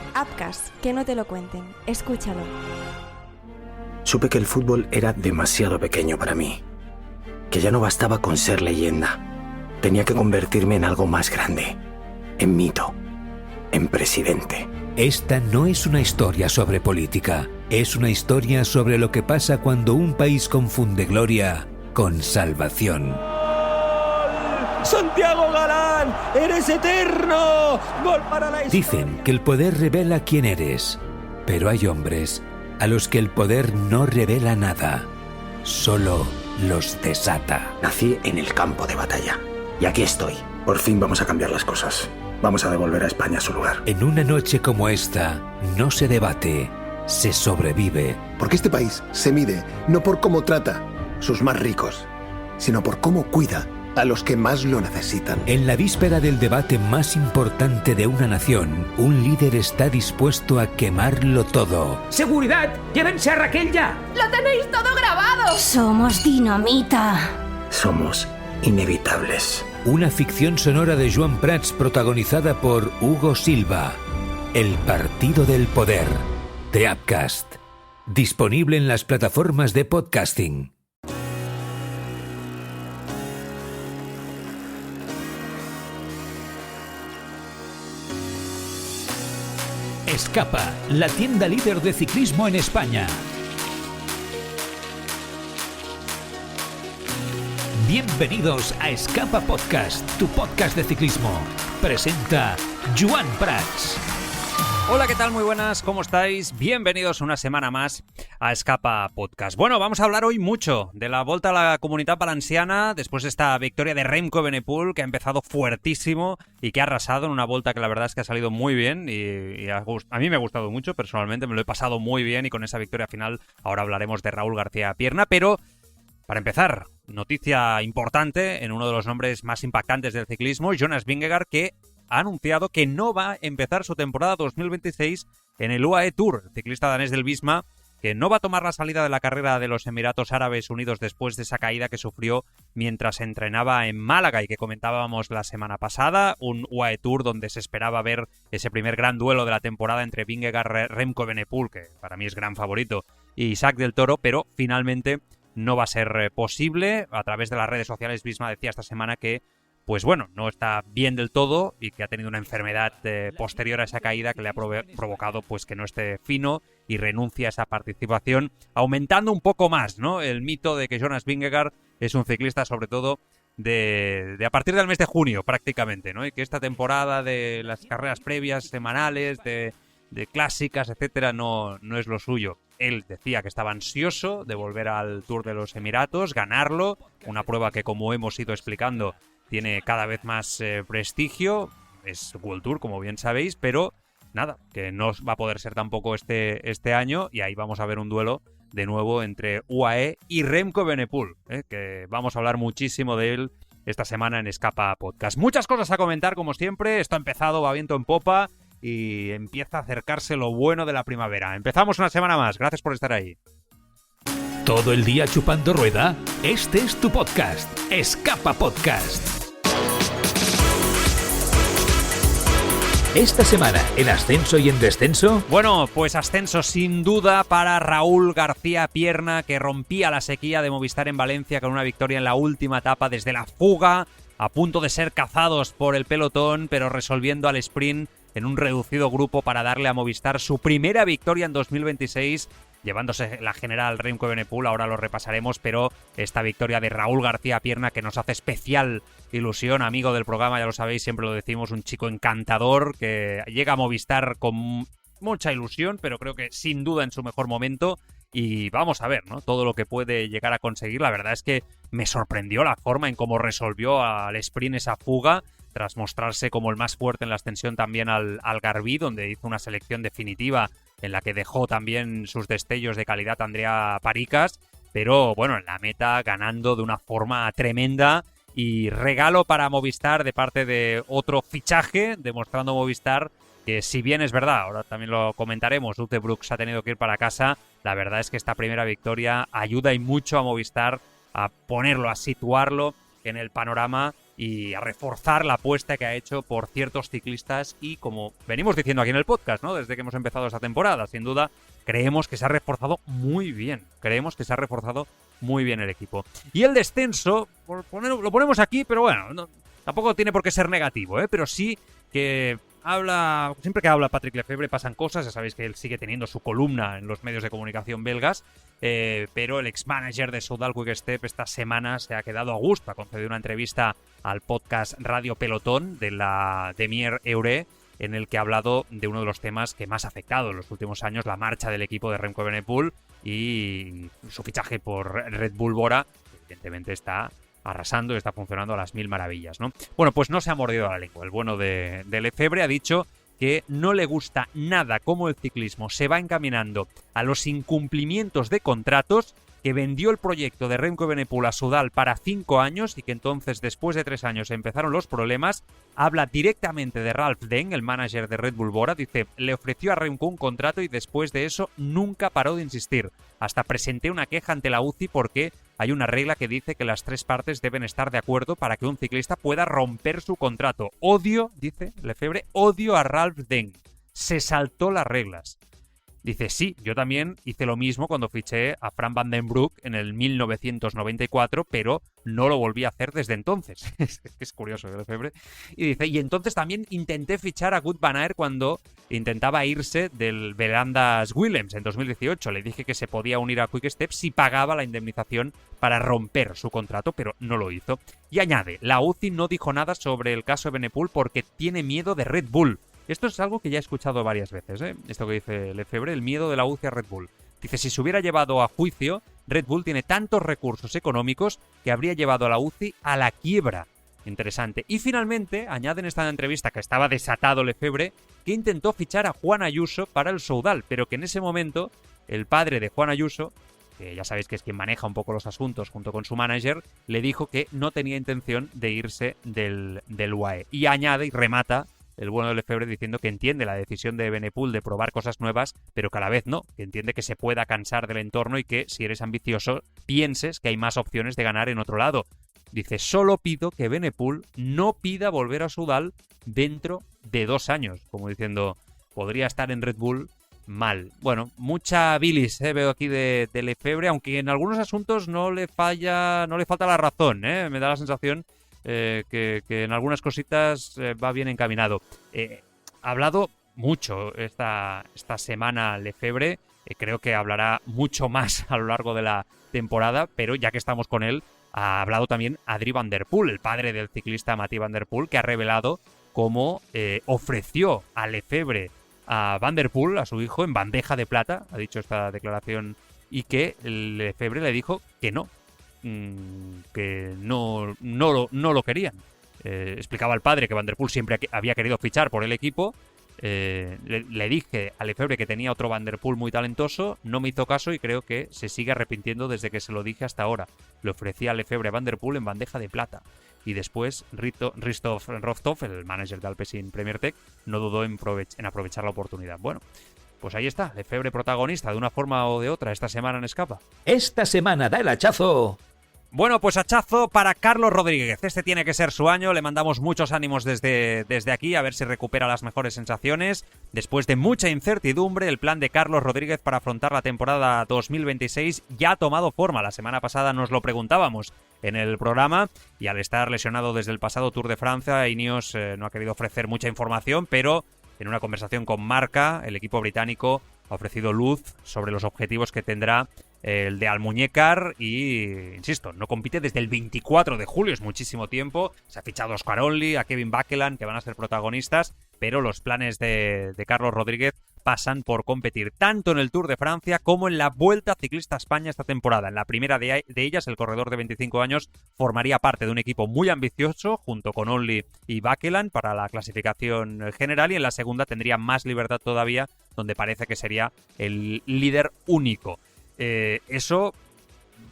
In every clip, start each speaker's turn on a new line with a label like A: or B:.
A: Upcast, que no te lo cuenten. Escúchalo.
B: Supe que el fútbol era demasiado pequeño para mí, que ya no bastaba con ser leyenda. Tenía que convertirme en algo más grande, en mito, en presidente.
C: Esta no es una historia sobre política, es una historia sobre lo que pasa cuando un país confunde gloria con salvación.
D: ¡Santiago Galán! ¡Eres eterno! ¡Gol para la historia!
C: Dicen que el poder revela quién eres, pero hay hombres a los que el poder no revela nada, solo los desata.
B: Nací en el campo de batalla y aquí estoy. Por fin vamos a cambiar las cosas. Vamos a devolver a España su lugar.
C: En una noche como esta, no se debate, se sobrevive.
E: Porque este país se mide no por cómo trata sus más ricos, sino por cómo cuida a los que más lo necesitan.
C: En la víspera del debate más importante de una nación, un líder está dispuesto a quemarlo todo.
F: ¡Seguridad! ¡Llévense a Raquel ya!
G: ¡Lo tenéis todo grabado!
H: Somos dinamita.
B: Somos inevitables.
C: Una ficción sonora de Joan Prats protagonizada por Hugo Silva. El Partido del Poder, de Upcast. Disponible en las plataformas de podcasting. Escapa, la tienda líder de ciclismo en España. Bienvenidos a Escapa Podcast, tu podcast de ciclismo. Presenta Joan Prats.
I: Hola, ¿qué tal? Muy buenas, ¿cómo estáis? Bienvenidos una semana más a Escapa Podcast. Bueno, vamos a hablar hoy mucho de la Volta a la Comunitat Valenciana después de esta victoria de Remco Evenepoel, que ha empezado fuertísimo y que ha arrasado en una Volta que la verdad es que ha salido muy bien y a mí me ha gustado mucho, personalmente me lo he pasado muy bien, y con esa victoria final ahora hablaremos de Raúl García Pierna, pero para empezar, noticia importante en uno de los nombres más impactantes del ciclismo, Jonas Vingegaard, que ha anunciado que no va a empezar su temporada 2026 en el UAE Tour. El ciclista danés del Visma, que no va a tomar la salida de la carrera de los Emiratos Árabes Unidos después de esa caída que sufrió mientras entrenaba en Málaga y que comentábamos la semana pasada. Un UAE Tour donde se esperaba ver ese primer gran duelo de la temporada entre Vingegaard, Remco Evenepoel, que para mí es gran favorito, y Isaac del Toro, pero finalmente no va a ser posible. A través de las redes sociales, Visma decía esta semana que pues bueno, no está bien del todo y que ha tenido una enfermedad posterior a esa caída que le ha provocado pues que no esté fino y renuncia a esa participación, aumentando un poco más, ¿no?, el mito de que Jonas Vingegaard es un ciclista sobre todo de a partir del mes de junio prácticamente, ¿no?, y que esta temporada de las carreras previas, semanales, de clásicas, etcétera, no es lo suyo. Él decía que estaba ansioso de volver al Tour de los Emiratos, ganarlo, una prueba que, como hemos ido explicando, tiene cada vez más prestigio. Es World Tour, como bien sabéis, pero nada, que no va a poder ser tampoco este año, y ahí vamos a ver un duelo de nuevo entre UAE y Remco Evenepoel, que vamos a hablar muchísimo de él esta semana en Escapa Podcast. Muchas cosas a comentar, como siempre. Esto ha empezado, va viento en popa y empieza a acercarse lo bueno de la primavera. Empezamos una semana más. Gracias por estar ahí.
C: ¿Todo el día chupando rueda? Este es tu podcast, Escapa Podcast. Esta semana, ¿en ascenso y en descenso?
I: Bueno, pues ascenso sin duda para Raúl García Pierna, que rompía la sequía de Movistar en Valencia con una victoria en la última etapa desde la fuga, a punto de ser cazados por el pelotón, pero resolviendo al sprint en un reducido grupo para darle a Movistar su primera victoria en 2026, llevándose la general Remco Evenepoel. Ahora lo repasaremos, pero esta victoria de Raúl García Pierna, que nos hace especial ilusión, amigo del programa, ya lo sabéis, siempre lo decimos, un chico encantador que llega a Movistar con mucha ilusión, pero creo que sin duda en su mejor momento, y vamos a ver, ¿no?, todo lo que puede llegar a conseguir. La verdad es que me sorprendió la forma en cómo resolvió al sprint esa fuga, tras mostrarse como el más fuerte en la ascensión también al Garbí, donde hizo una selección definitiva en la que dejó también sus destellos de calidad a Andrea Paricas, pero bueno, en la meta ganando de una forma tremenda. Y regalo para Movistar de parte de otro fichaje, demostrando Movistar que, si bien es verdad, ahora también lo comentaremos, Uwe Brooks ha tenido que ir para casa, la verdad es que esta primera victoria ayuda y mucho a Movistar a ponerlo, a situarlo en el panorama y a reforzar la apuesta que ha hecho por ciertos ciclistas y, como venimos diciendo aquí en el podcast, ¿no? Desde que hemos empezado esta temporada, sin duda, creemos que se ha reforzado muy bien. Creemos que se ha reforzado muy bien el equipo. Y el descenso, lo ponemos aquí, pero bueno, tampoco tiene por qué ser negativo, pero sí que siempre que habla Patrick Lefebvre pasan cosas. Ya sabéis que él sigue teniendo su columna en los medios de comunicación belgas, pero el ex-manager de Soudal Quick-Step esta semana se ha quedado a gusto. Ha concedido una entrevista al podcast Radio Pelotón de la Demier Eure, en el que ha hablado de uno de los temas que más ha afectado en los últimos años, la marcha del equipo de Remco Evenepoel y su fichaje por Red Bull Bora, que evidentemente está arrasando y está funcionando a las mil maravillas, ¿no? Bueno, pues no se ha mordido la lengua. El bueno de Lefebvre ha dicho que no le gusta nada cómo el ciclismo se va encaminando a los incumplimientos de contratos, que vendió el proyecto de Remco Evenepoel a Soudal para 5 años y que entonces, después de 3 años, empezaron los problemas. Habla directamente de Ralph Deng, el manager de Red Bull Bora. Dice, le ofreció a Remco un contrato y después de eso nunca paró de insistir. Hasta presenté una queja ante la UCI porque hay una regla que dice que las 3 partes deben estar de acuerdo para que un ciclista pueda romper su contrato. Odio, dice Lefebvre, odio a Ralph Deng. Se saltó las reglas. Dice, sí, yo también hice lo mismo cuando fiché a Fran Van den Broek en el 1994, pero no lo volví a hacer desde entonces. Es curioso, Lefebvre. Y dice, y entonces también intenté fichar a Wout van Aert cuando intentaba irse del Verandas Willems en 2018. Le dije que se podía unir a Quick-Step si pagaba la indemnización para romper su contrato, pero no lo hizo. Y añade, la UCI no dijo nada sobre el caso Evenepoel porque tiene miedo de Red Bull. Esto es algo que ya he escuchado varias veces, esto que dice Lefebvre, el miedo de la UCI a Red Bull. Dice, si se hubiera llevado a juicio, Red Bull tiene tantos recursos económicos que habría llevado a la UCI a la quiebra. Interesante. Y finalmente, añade en esta entrevista que estaba desatado Lefebvre, que intentó fichar a Juan Ayuso para el Soudal, pero que en ese momento el padre de Juan Ayuso, que ya sabéis que es quien maneja un poco los asuntos junto con su manager, le dijo que no tenía intención de irse del UAE. Y añade y remata el bueno de Lefebvre diciendo que entiende la decisión de Evenepoel de probar cosas nuevas, pero que a la vez no, que entiende que se pueda cansar del entorno y que si eres ambicioso pienses que hay más opciones de ganar en otro lado. Dice, solo pido que Evenepoel no pida volver a Soudal dentro de 2 años, como diciendo, podría estar en Red Bull mal. Bueno, mucha bilis veo aquí de Lefebvre, aunque en algunos asuntos no le falta la razón, me da la sensación que en algunas cositas va bien encaminado. Ha hablado mucho esta semana Lefebvre, creo que hablará mucho más a lo largo de la temporada, pero ya que estamos con él, ha hablado también Adrie van der Poel, el padre del ciclista Mathieu van der Poel, que ha revelado cómo ofreció a Lefebvre a Van der Poel, a su hijo, en bandeja de plata, ha dicho esta declaración, y que Lefebvre le dijo que no, que no lo querían. Explicaba el padre que Van der Poel siempre había querido fichar por el equipo. Le dije a Lefebvre que tenía otro Van der Poel muy talentoso, no me hizo caso y creo que se sigue arrepintiendo desde que se lo dije hasta ahora. Le ofrecía a Lefebvre a Van der Poel en bandeja de plata. Y después Christoph Rostov, el manager de Alpecin Premier Tech, no dudó en aprovechar la oportunidad. Bueno, pues ahí está, Lefebvre protagonista de una forma o de otra esta semana en Escapa.
C: Esta semana da el hachazo.
I: Bueno, pues hachazo para Carlos Rodríguez. Este tiene que ser su año. Le mandamos muchos ánimos desde aquí, a ver si recupera las mejores sensaciones. Después de mucha incertidumbre, el plan de Carlos Rodríguez para afrontar la temporada 2026 ya ha tomado forma. La semana pasada nos lo preguntábamos en el programa y al estar lesionado desde el pasado Tour de Francia, Ineos no ha querido ofrecer mucha información, pero en una conversación con Marca, el equipo británico ha ofrecido luz sobre los objetivos que tendrá el de Almuñécar y, insisto, no compite desde el 24 de julio, es muchísimo tiempo. Se ha fichado a Oscar Only, a Kevin Bakeland, que van a ser protagonistas, pero los planes de Carlos Rodríguez pasan por competir tanto en el Tour de Francia como en la Vuelta Ciclista a España esta temporada. En la primera de ellas, el corredor de 25 años formaría parte de un equipo muy ambicioso junto con Only y Bakeland para la clasificación general, y en la segunda tendría más libertad todavía, donde parece que sería el líder único. Eso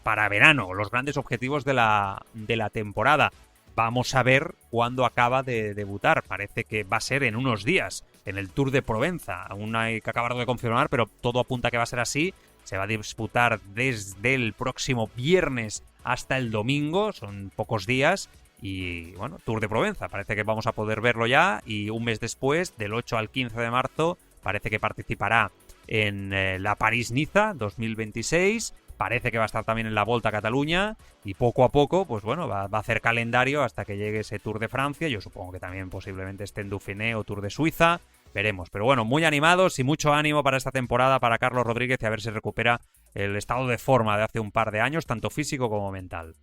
I: para verano, los grandes objetivos de la temporada. Vamos a ver cuándo acaba de debutar. Parece que va a ser en unos días, en el Tour de Provenza. Aún hay que acabar de confirmar, pero todo apunta a que va a ser así. Se va a disputar desde el próximo viernes hasta el domingo, son pocos días. Y bueno, Tour de Provenza, parece que vamos a poder verlo ya, y un mes después, del 8 al 15 de marzo, parece que participará en la París-Niza 2026, parece que va a estar también en la Volta a Cataluña, y poco a poco, pues bueno, va a hacer calendario hasta que llegue ese Tour de Francia. Yo supongo que también posiblemente esté en Dauphiné o Tour de Suiza, veremos. Pero bueno, muy animados y mucho ánimo para esta temporada para Carlos Rodríguez, y a ver si recupera el estado de forma de hace un par de años, tanto físico como mental.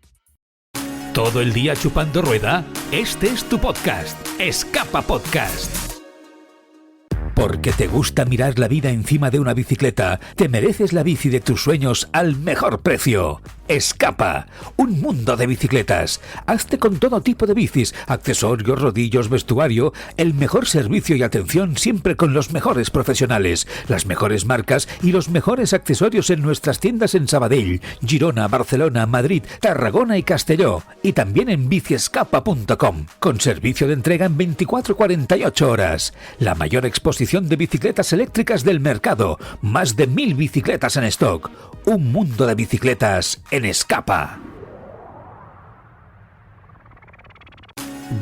C: ¿Todo el día chupando rueda? Este es tu podcast, Escapa Podcast. Porque te gusta mirar la vida encima de una bicicleta, te mereces la bici de tus sueños al mejor precio. Escapa, un mundo de bicicletas. Hazte con todo tipo de bicis, accesorios, rodillos, vestuario, el mejor servicio y atención siempre con los mejores profesionales, las mejores marcas y los mejores accesorios en nuestras tiendas en Sabadell, Girona, Barcelona, Madrid, Tarragona y Castelló, y también en biciescapa.com, con servicio de entrega en 24-48 horas. La mayor exposición de bicicletas eléctricas del mercado, más de 1000 bicicletas en stock. Un mundo de bicicletas en Escapa.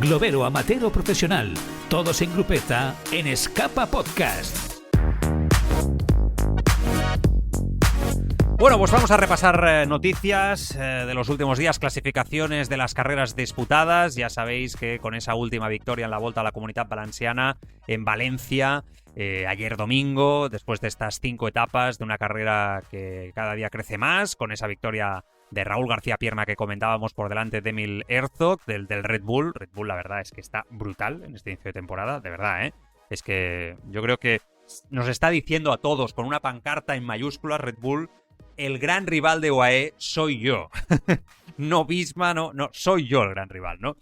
C: Globero, amateur o profesional, todos en grupeta en Escapa Podcast.
I: Bueno, pues vamos a repasar noticias de los últimos días, clasificaciones de las carreras disputadas. Ya sabéis que con esa última victoria en la Volta a la Comunitat Valenciana en Valencia, ayer domingo, después de estas 5 etapas de una carrera que cada día crece más, con esa victoria de Raúl García Pierna que comentábamos por delante de Emil Herzog, del Red Bull. Red Bull, la verdad es que está brutal en este inicio de temporada, de verdad, ¿eh? Es que yo creo que nos está diciendo a todos con una pancarta en mayúsculas Red Bull: el gran rival de UAE soy yo. No Visma, no, soy yo el gran rival, ¿no?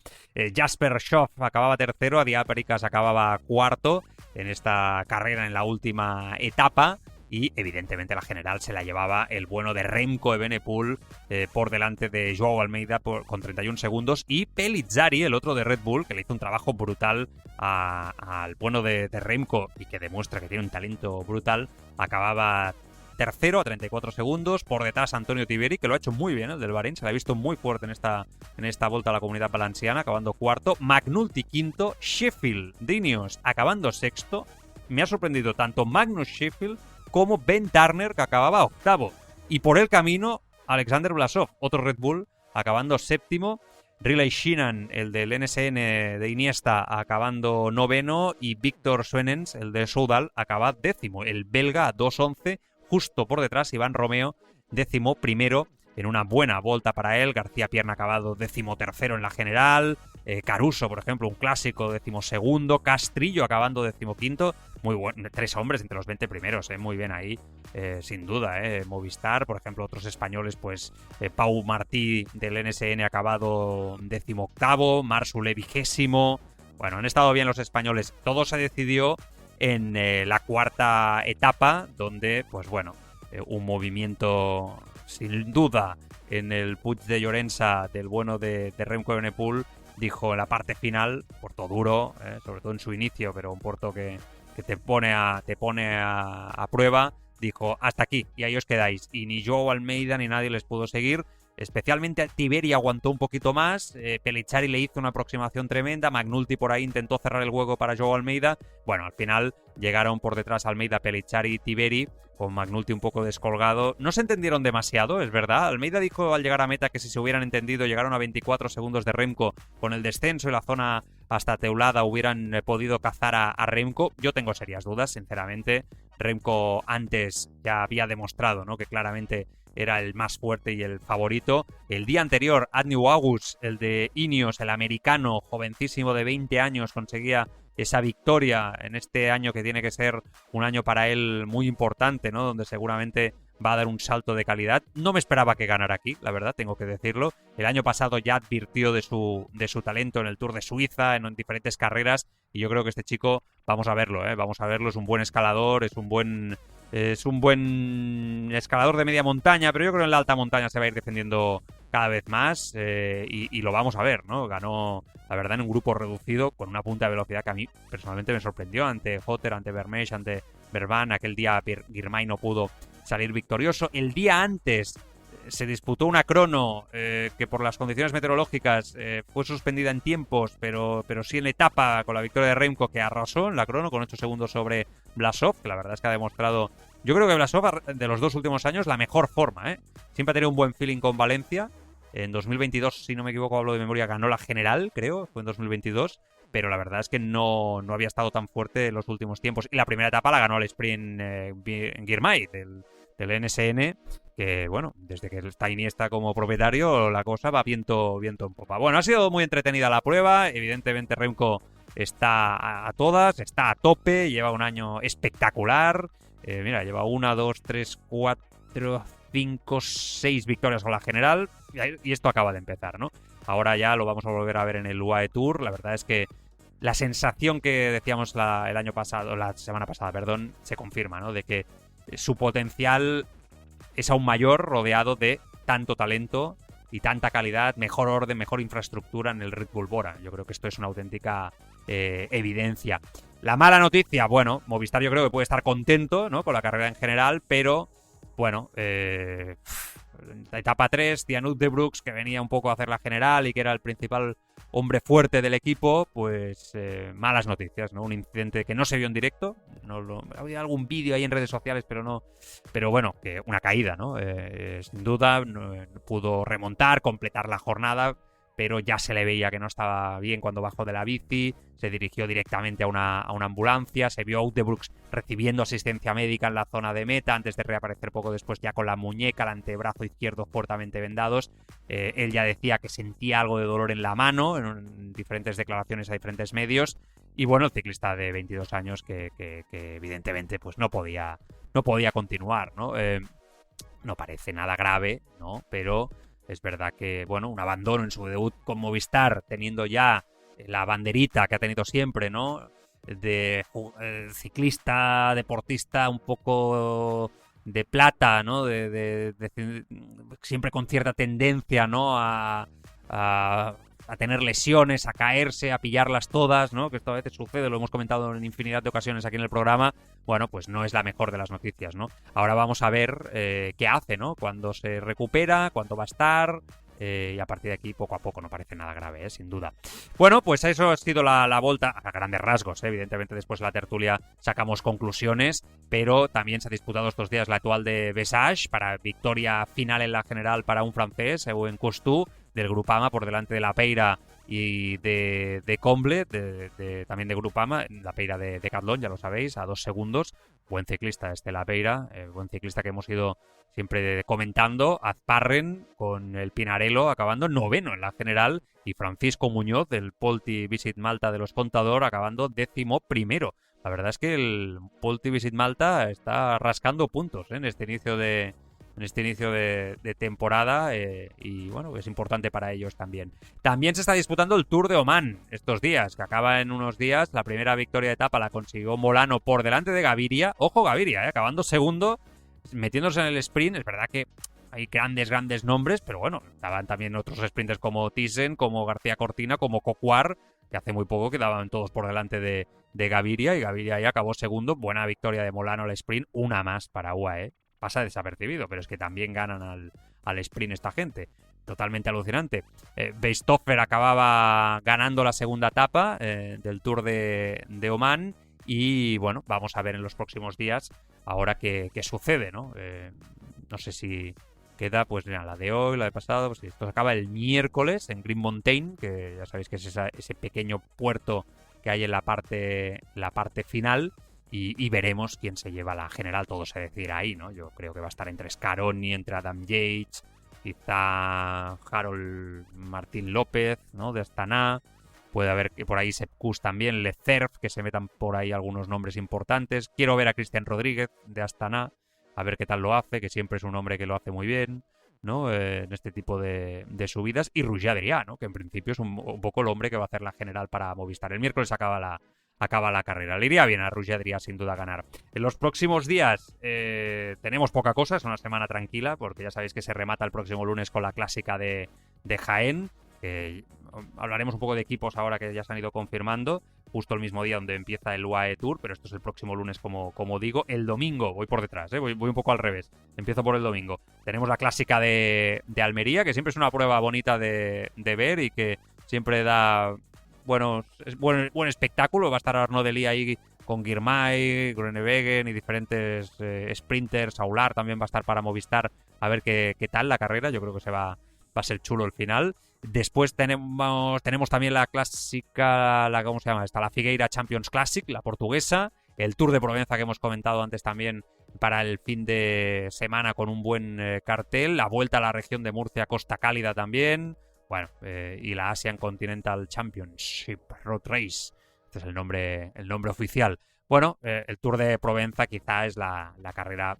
I: Jasper Schoff acababa tercero, Adiad Pericas acababa cuarto en esta carrera en la última etapa, y evidentemente la general se la llevaba el bueno de Remco Evenepoel por delante de Joao Almeida con 31 segundos, y Pellizzari, el otro de Red Bull, que le hizo un trabajo brutal al bueno de Remco y que demuestra que tiene un talento brutal, acababa tercero a 34 segundos, por detrás Antonio Tiberi, que lo ha hecho muy bien, el del Bahrein, se la ha visto muy fuerte en esta Volta a la Comunitat Valenciana, acabando cuarto, McNulty quinto, Sheffield de Ineos acabando sexto. Me ha sorprendido tanto Magnus Sheffield como Ben Turner, que acababa octavo, y por el camino Alexander Vlasov, otro Red Bull, acabando séptimo, Riley Sheenan, el del NSN de Iniesta, acabando noveno, y Víctor Swenens, el de Soudal, acaba décimo, el belga a 2:11, justo por detrás Iván Romeo, 11º, en una buena volta para él. García Pierna acabado 13º en la general. Caruso, por ejemplo, un clásico, 12º. Castrillo acabando 15º. Muy bueno, 3 hombres entre los 20 primeros, muy bien ahí, sin duda. Movistar, por ejemplo, otros españoles, pues Pau Martí del NSN acabado 18º. Marsule 20º. Bueno, han estado bien los españoles. Todo se decidió en la cuarta etapa, donde, pues bueno, un movimiento sin duda en el Puig de Llorença del bueno de Remco Evenepoel, dijo en la parte final, puerto duro, sobre todo en su inicio, pero un puerto que te pone a prueba, dijo: hasta aquí, y ahí os quedáis. Y ni Joao Almeida ni nadie les pudo seguir. Especialmente Tiberi aguantó un poquito más, Pellizzari le hizo una aproximación tremenda, McNulty por ahí intentó cerrar el hueco para Joao Almeida. Bueno, al final llegaron por detrás Almeida, Pellizzari y Tiberi, con McNulty un poco descolgado. No se entendieron demasiado, es verdad. Almeida dijo al llegar a meta que si se hubieran entendido, llegaron a 24 segundos de Remco, con el descenso y la zona hasta Teulada hubieran podido cazar a Remco. Yo tengo serias dudas, sinceramente. Remco antes ya había demostrado, ¿no?, que claramente era el más fuerte y el favorito. El día anterior, Adnew August, el de Ineos, el americano, jovencísimo de 20 años, conseguía esa victoria en este año que tiene que ser un año para él muy importante, ¿no?, donde seguramente va a dar un salto de calidad. No me esperaba que ganara aquí, la verdad, tengo que decirlo. El año pasado ya advirtió de su talento en el Tour de Suiza, en diferentes carreras, y yo creo que este chico, vamos a verlo, vamos a verlo, es un buen escalador, es un buen escalador de media montaña, pero yo creo que en la alta montaña se va a ir defendiendo cada vez más, y lo vamos a ver, ¿no? Ganó, la verdad, en un grupo reducido con una punta de velocidad que a mí personalmente me sorprendió ante Hotter, ante Vermeersch, ante Verban. Aquel día Girmay no pudo salir victorioso. El día antes se disputó una crono que por las condiciones meteorológicas fue suspendida en tiempos, pero sí en etapa, con la victoria de Remco, que arrasó en la crono con 8 segundos sobre Blasov, que la verdad es que ha demostrado, yo creo que Blasov de los 2 últimos años la mejor forma, siempre ha tenido un buen feeling con Valencia. En 2022, si no me equivoco, hablo de memoria, ganó la general, creo, fue en 2022, pero la verdad es que no había estado tan fuerte en los últimos tiempos. Y la primera etapa la ganó al sprint Girmay del NSN, que bueno, desde que está Iniesta como propietario, la cosa va viento en popa. Bueno, ha sido muy entretenida la prueba, evidentemente Remco está a todas, está a tope, lleva un año espectacular. Mira, lleva 1, 2, 3, 4, 5, 6 victorias con la general, y esto acaba de empezar, ¿no? Ahora ya lo vamos a volver a ver en el UAE Tour. La verdad es que la sensación que decíamos la semana pasada, se confirma, ¿no? De que su potencial es aún mayor rodeado de tanto talento y tanta calidad, mejor orden, mejor infraestructura en el Red Bull Bora. Yo creo que esto es una auténtica evidencia. La mala noticia, bueno, Movistar yo creo que puede estar contento, ¿no? Con la carrera en general, pero bueno, la etapa 3, Thianut de Brooks, que venía un poco a hacer la general y que era el principal hombre fuerte del equipo, pues malas noticias, ¿no? Un incidente que no se vio en directo, había algún vídeo ahí en redes sociales, pero bueno, que una caída, ¿no? Sin duda, no pudo remontar, completar la jornada, pero ya se le veía que no estaba bien cuando bajó de la bici, se dirigió directamente a una ambulancia, se vio a Wout de Brooks recibiendo asistencia médica en la zona de meta antes de reaparecer poco después ya con la muñeca, el antebrazo izquierdo fuertemente vendados. Él ya decía que sentía algo de dolor en la mano en diferentes declaraciones a diferentes medios, y bueno, el ciclista de 22 años que evidentemente pues no podía continuar, ¿no? No parece nada grave, ¿no? Pero es verdad que, bueno, un abandono en su debut con Movistar, teniendo ya la banderita que ha tenido siempre, ¿no? De ciclista, deportista un poco de plata, ¿no? De siempre con cierta tendencia, ¿no? A tener lesiones, a caerse, a pillarlas todas, ¿no? Que esto a veces sucede, lo hemos comentado en infinidad de ocasiones aquí en el programa. Bueno, pues no es la mejor de las noticias, ¿no? Ahora vamos a ver qué hace, ¿no? Cuándo se recupera, cuándo va a estar, y a partir de aquí poco a poco, no parece nada grave, sin duda. Bueno, pues eso ha sido la Volta a grandes rasgos, evidentemente después de la tertulia sacamos conclusiones, pero también se ha disputado estos días la Étoile de Bessage para victoria final en la general para un francés, Ewen Costou, del Groupama, por delante de la Peira y de Comble, también de Groupama, la Peira de Decathlon, ya lo sabéis, a 2 segundos. Buen ciclista la Peira, buen ciclista que hemos ido siempre comentando. Azparren con el Pinarello acabando 9º en la general, y Francisco Muñoz del Polti Visit Malta de los Contador acabando 11º. La verdad es que el Polti Visit Malta está rascando puntos en este inicio de temporada, y bueno, es importante para ellos también. También se está disputando el Tour de Omán estos días, que acaba en unos días. La primera victoria de etapa la consiguió Molano por delante de Gaviria. Ojo Gaviria, acabando segundo, metiéndose en el sprint. Es verdad que hay grandes nombres, pero bueno, estaban también otros sprinters como Thyssen, como García Cortina, como Coquard, que hace muy poco quedaban todos por delante de Gaviria, y Gaviria ahí acabó segundo. Buena victoria de Molano al sprint, una más para UAE. Pasa desapercibido, pero es que también ganan al sprint esta gente. Totalmente alucinante. Weisthofer acababa ganando la segunda etapa del Tour de Omán, y bueno, vamos a ver en los próximos días ahora qué sucede, ¿no? No sé si queda, pues mira, la de hoy, la de pasado, pues esto se acaba el miércoles en Green Mountain, que ya sabéis que es ese pequeño puerto que hay en la parte final. Y veremos quién se lleva la general, todo se decidirá ahí, ¿no? Yo creo que va a estar entre Scaroni, entre Adam Yates, quizá Harold Martín López, ¿no? De Astana. Puede haber por ahí Sepp Kuss también, Lecerf, que se metan por ahí algunos nombres importantes. Quiero ver a Cristian Rodríguez de Astana, a ver qué tal lo hace, que siempre es un hombre que lo hace muy bien, ¿no? En este tipo de subidas. Y Roger Adrià, ¿no? Que en principio es un poco el hombre que va a hacer la general para Movistar. El miércoles acaba la carrera. Le iría bien a Roger Adrià sin duda ganar. En los próximos días tenemos poca cosa, es una semana tranquila, porque ya sabéis que se remata el próximo lunes con la clásica de Jaén. Hablaremos un poco de equipos ahora que ya se han ido confirmando, justo el mismo día donde empieza el UAE Tour, pero esto es el próximo lunes, como digo. El domingo, voy por detrás, voy un poco al revés, empiezo por el domingo. Tenemos la clásica de Almería, que siempre es una prueba bonita de ver y que siempre da buen espectáculo. Va a estar Arnaud Delis ahí con Girmay, Groenewegen y diferentes sprinters. Aular también va a estar para Movistar, a ver qué tal la carrera. Yo creo que va a ser chulo el final. Después tenemos también la clásica, ¿cómo se llama esta? La Figueira Champions Classic, la portuguesa. El Tour de Provenza que hemos comentado antes también para el fin de semana con un buen cartel. La Vuelta a la región de Murcia, Costa Cálida también. Bueno, y la Asian Continental Championship Road Race. Este es el nombre oficial. Bueno, el Tour de Provenza quizá es la carrera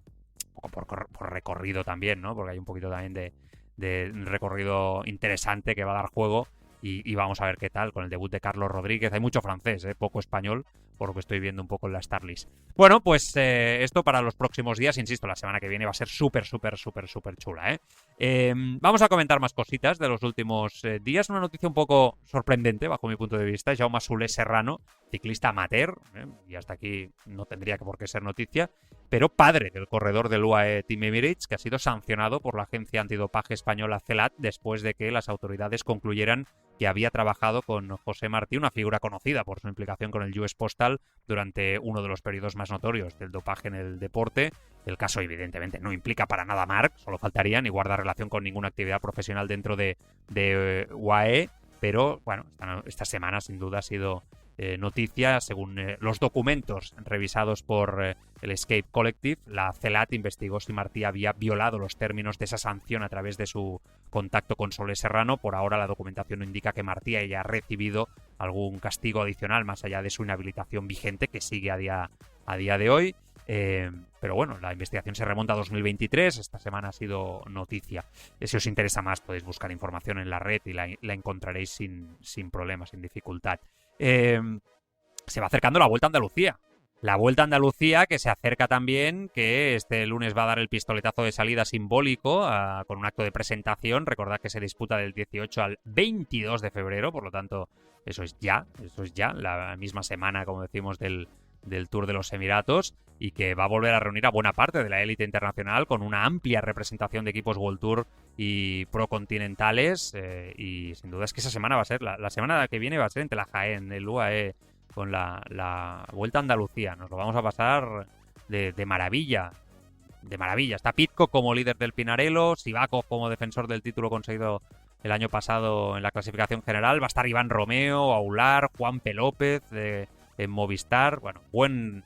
I: por recorrido también, ¿no? Porque hay un poquito también de recorrido interesante que va a dar juego y vamos a ver qué tal con el debut de Carlos Rodríguez. Hay mucho francés, poco español, por lo que estoy viendo un poco en la Starlist. Bueno, pues esto para los próximos días, insisto, la semana que viene va a ser súper chula, vamos a comentar más cositas de los últimos días. Una noticia un poco sorprendente bajo mi punto de vista. Jaume Soler Serrano, ciclista amateur, y hasta aquí no tendría por qué ser noticia, pero padre del corredor del UAE Team Emirates, que ha sido sancionado por la agencia antidopaje española CELAT después de que las autoridades concluyeran que había trabajado con José Martí, una figura conocida por su implicación con el US Postal durante uno de los periodos más notorios del dopaje en el deporte. El caso, evidentemente, no implica para nada a Marc, solo faltaría, ni guarda relación con ninguna actividad profesional dentro de UAE, pero bueno, esta semana sin duda ha sido noticia. Según los documentos revisados por el Escape Collective, la CELAT investigó si Martí había violado los términos de esa sanción a través de su contacto con Soler Serrano. Por ahora la documentación no indica que Martí haya recibido algún castigo adicional más allá de su inhabilitación vigente, que sigue a día de hoy. Pero bueno, la investigación se remonta a 2023, esta semana ha sido noticia. Si os interesa más podéis buscar información en la red y la encontraréis sin problemas, sin dificultad. Se va acercando la Vuelta a Andalucía. La Vuelta a Andalucía, que se acerca también, que este lunes va a dar el pistoletazo de salida simbólico con un acto de presentación. Recordad que se disputa del 18 al 22 de febrero, por lo tanto, eso es ya, la misma semana, como decimos, del Tour de los Emiratos, y que va a volver a reunir a buena parte de la élite internacional con una amplia representación de equipos World Tour y procontinentales, y sin duda es que esa semana va a ser, la semana que viene va a ser en Jaén, el UAE, con la Vuelta a Andalucía. Nos lo vamos a pasar de maravilla. De maravilla. Está Pidcock como líder del Pinarello, Sivakov como defensor del título conseguido el año pasado en la clasificación general. Va a estar Iván Romeo, Aular, Juanpe López en Movistar. Bueno, buen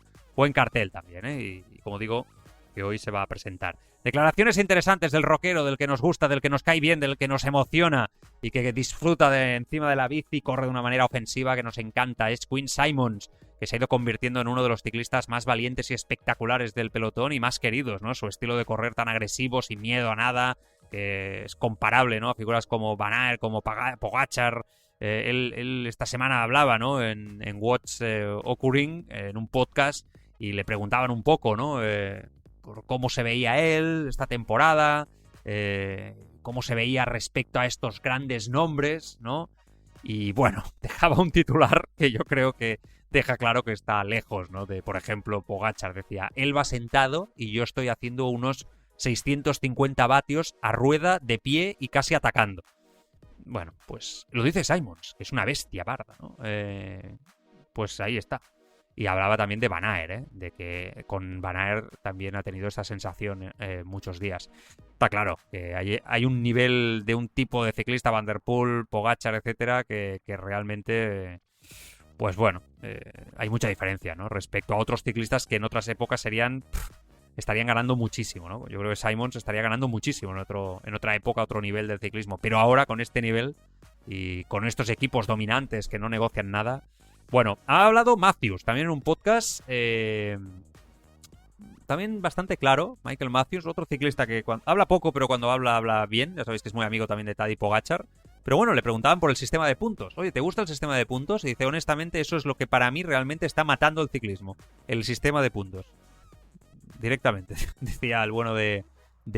I: cartel también, y como digo, que hoy se va a presentar. Declaraciones interesantes del rockero, del que nos gusta, del que nos cae bien, del que nos emociona y que disfruta de encima de la bici, corre de una manera ofensiva que nos encanta. Es Quinn Simmons, que se ha ido convirtiendo en uno de los ciclistas más valientes y espectaculares del pelotón y más queridos, ¿no? Su estilo de correr tan agresivo, sin miedo a nada, que es comparable, ¿no?, a figuras como Van Aert, como Pogačar. Él esta semana hablaba, ¿no?, en What's Occurring, en un podcast, y le preguntaban un poco, ¿no?, por cómo se veía él esta temporada, cómo se veía respecto a estos grandes nombres, ¿no? Y bueno, dejaba un titular que yo creo que deja claro que está lejos, ¿no?, de, por ejemplo, Pogačar. Decía: él va sentado y yo estoy haciendo unos 650 vatios a rueda, de pie y casi atacando. Bueno, pues lo dice Simmons, que es una bestia parda, ¿no? Pues ahí está. Y hablaba también de Van Aert, de que con Van Aert también ha tenido esa sensación muchos días. Está claro que hay un nivel de un tipo de ciclista, Van der Poel, Pogačar, etcétera, que realmente, pues bueno, hay mucha diferencia, ¿no?, respecto a otros ciclistas que en otras épocas estarían ganando muchísimo, ¿no? Yo creo que Simmons estaría ganando muchísimo en otra época, otro nivel del ciclismo. Pero ahora, con este nivel y con estos equipos dominantes que no negocian nada. Bueno, ha hablado Matthews también en un podcast, también bastante claro. Michael Matthews, otro ciclista que habla poco, pero cuando habla bien. Ya sabéis que es muy amigo también de Tadej Pogačar. Pero bueno, le preguntaban por el sistema de puntos. Oye, ¿te gusta el sistema de puntos? Y dice: honestamente, eso es lo que para mí realmente está matando el ciclismo. El sistema de puntos. Directamente, decía el bueno de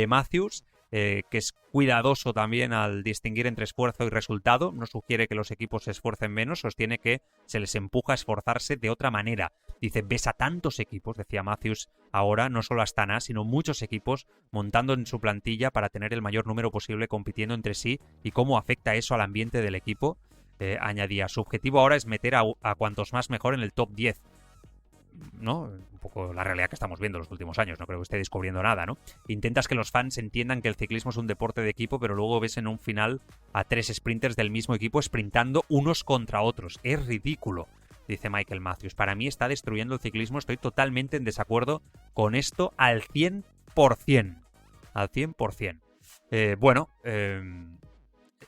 I: Matthews. que es cuidadoso también al distinguir entre esfuerzo y resultado. No sugiere que los equipos se esfuercen menos, sostiene que se les empuja a esforzarse de otra manera. Dice, ves a tantos equipos, decía Matthews ahora, no solo Astana, sino muchos equipos montando en su plantilla para tener el mayor número posible compitiendo entre sí y cómo afecta eso al ambiente del equipo. Añadía, su objetivo ahora es meter a cuantos más mejor en el top 10. ¿No? Un poco la realidad que estamos viendo los últimos años, no creo que esté descubriendo nada, ¿no? Intentas que los fans entiendan que el ciclismo es un deporte de equipo, pero luego ves en un final a 3 sprinters del mismo equipo sprintando unos contra otros. Es ridículo, dice Michael Matthews. Para mí está destruyendo el ciclismo, estoy totalmente en desacuerdo con esto al 100%. Al 100%.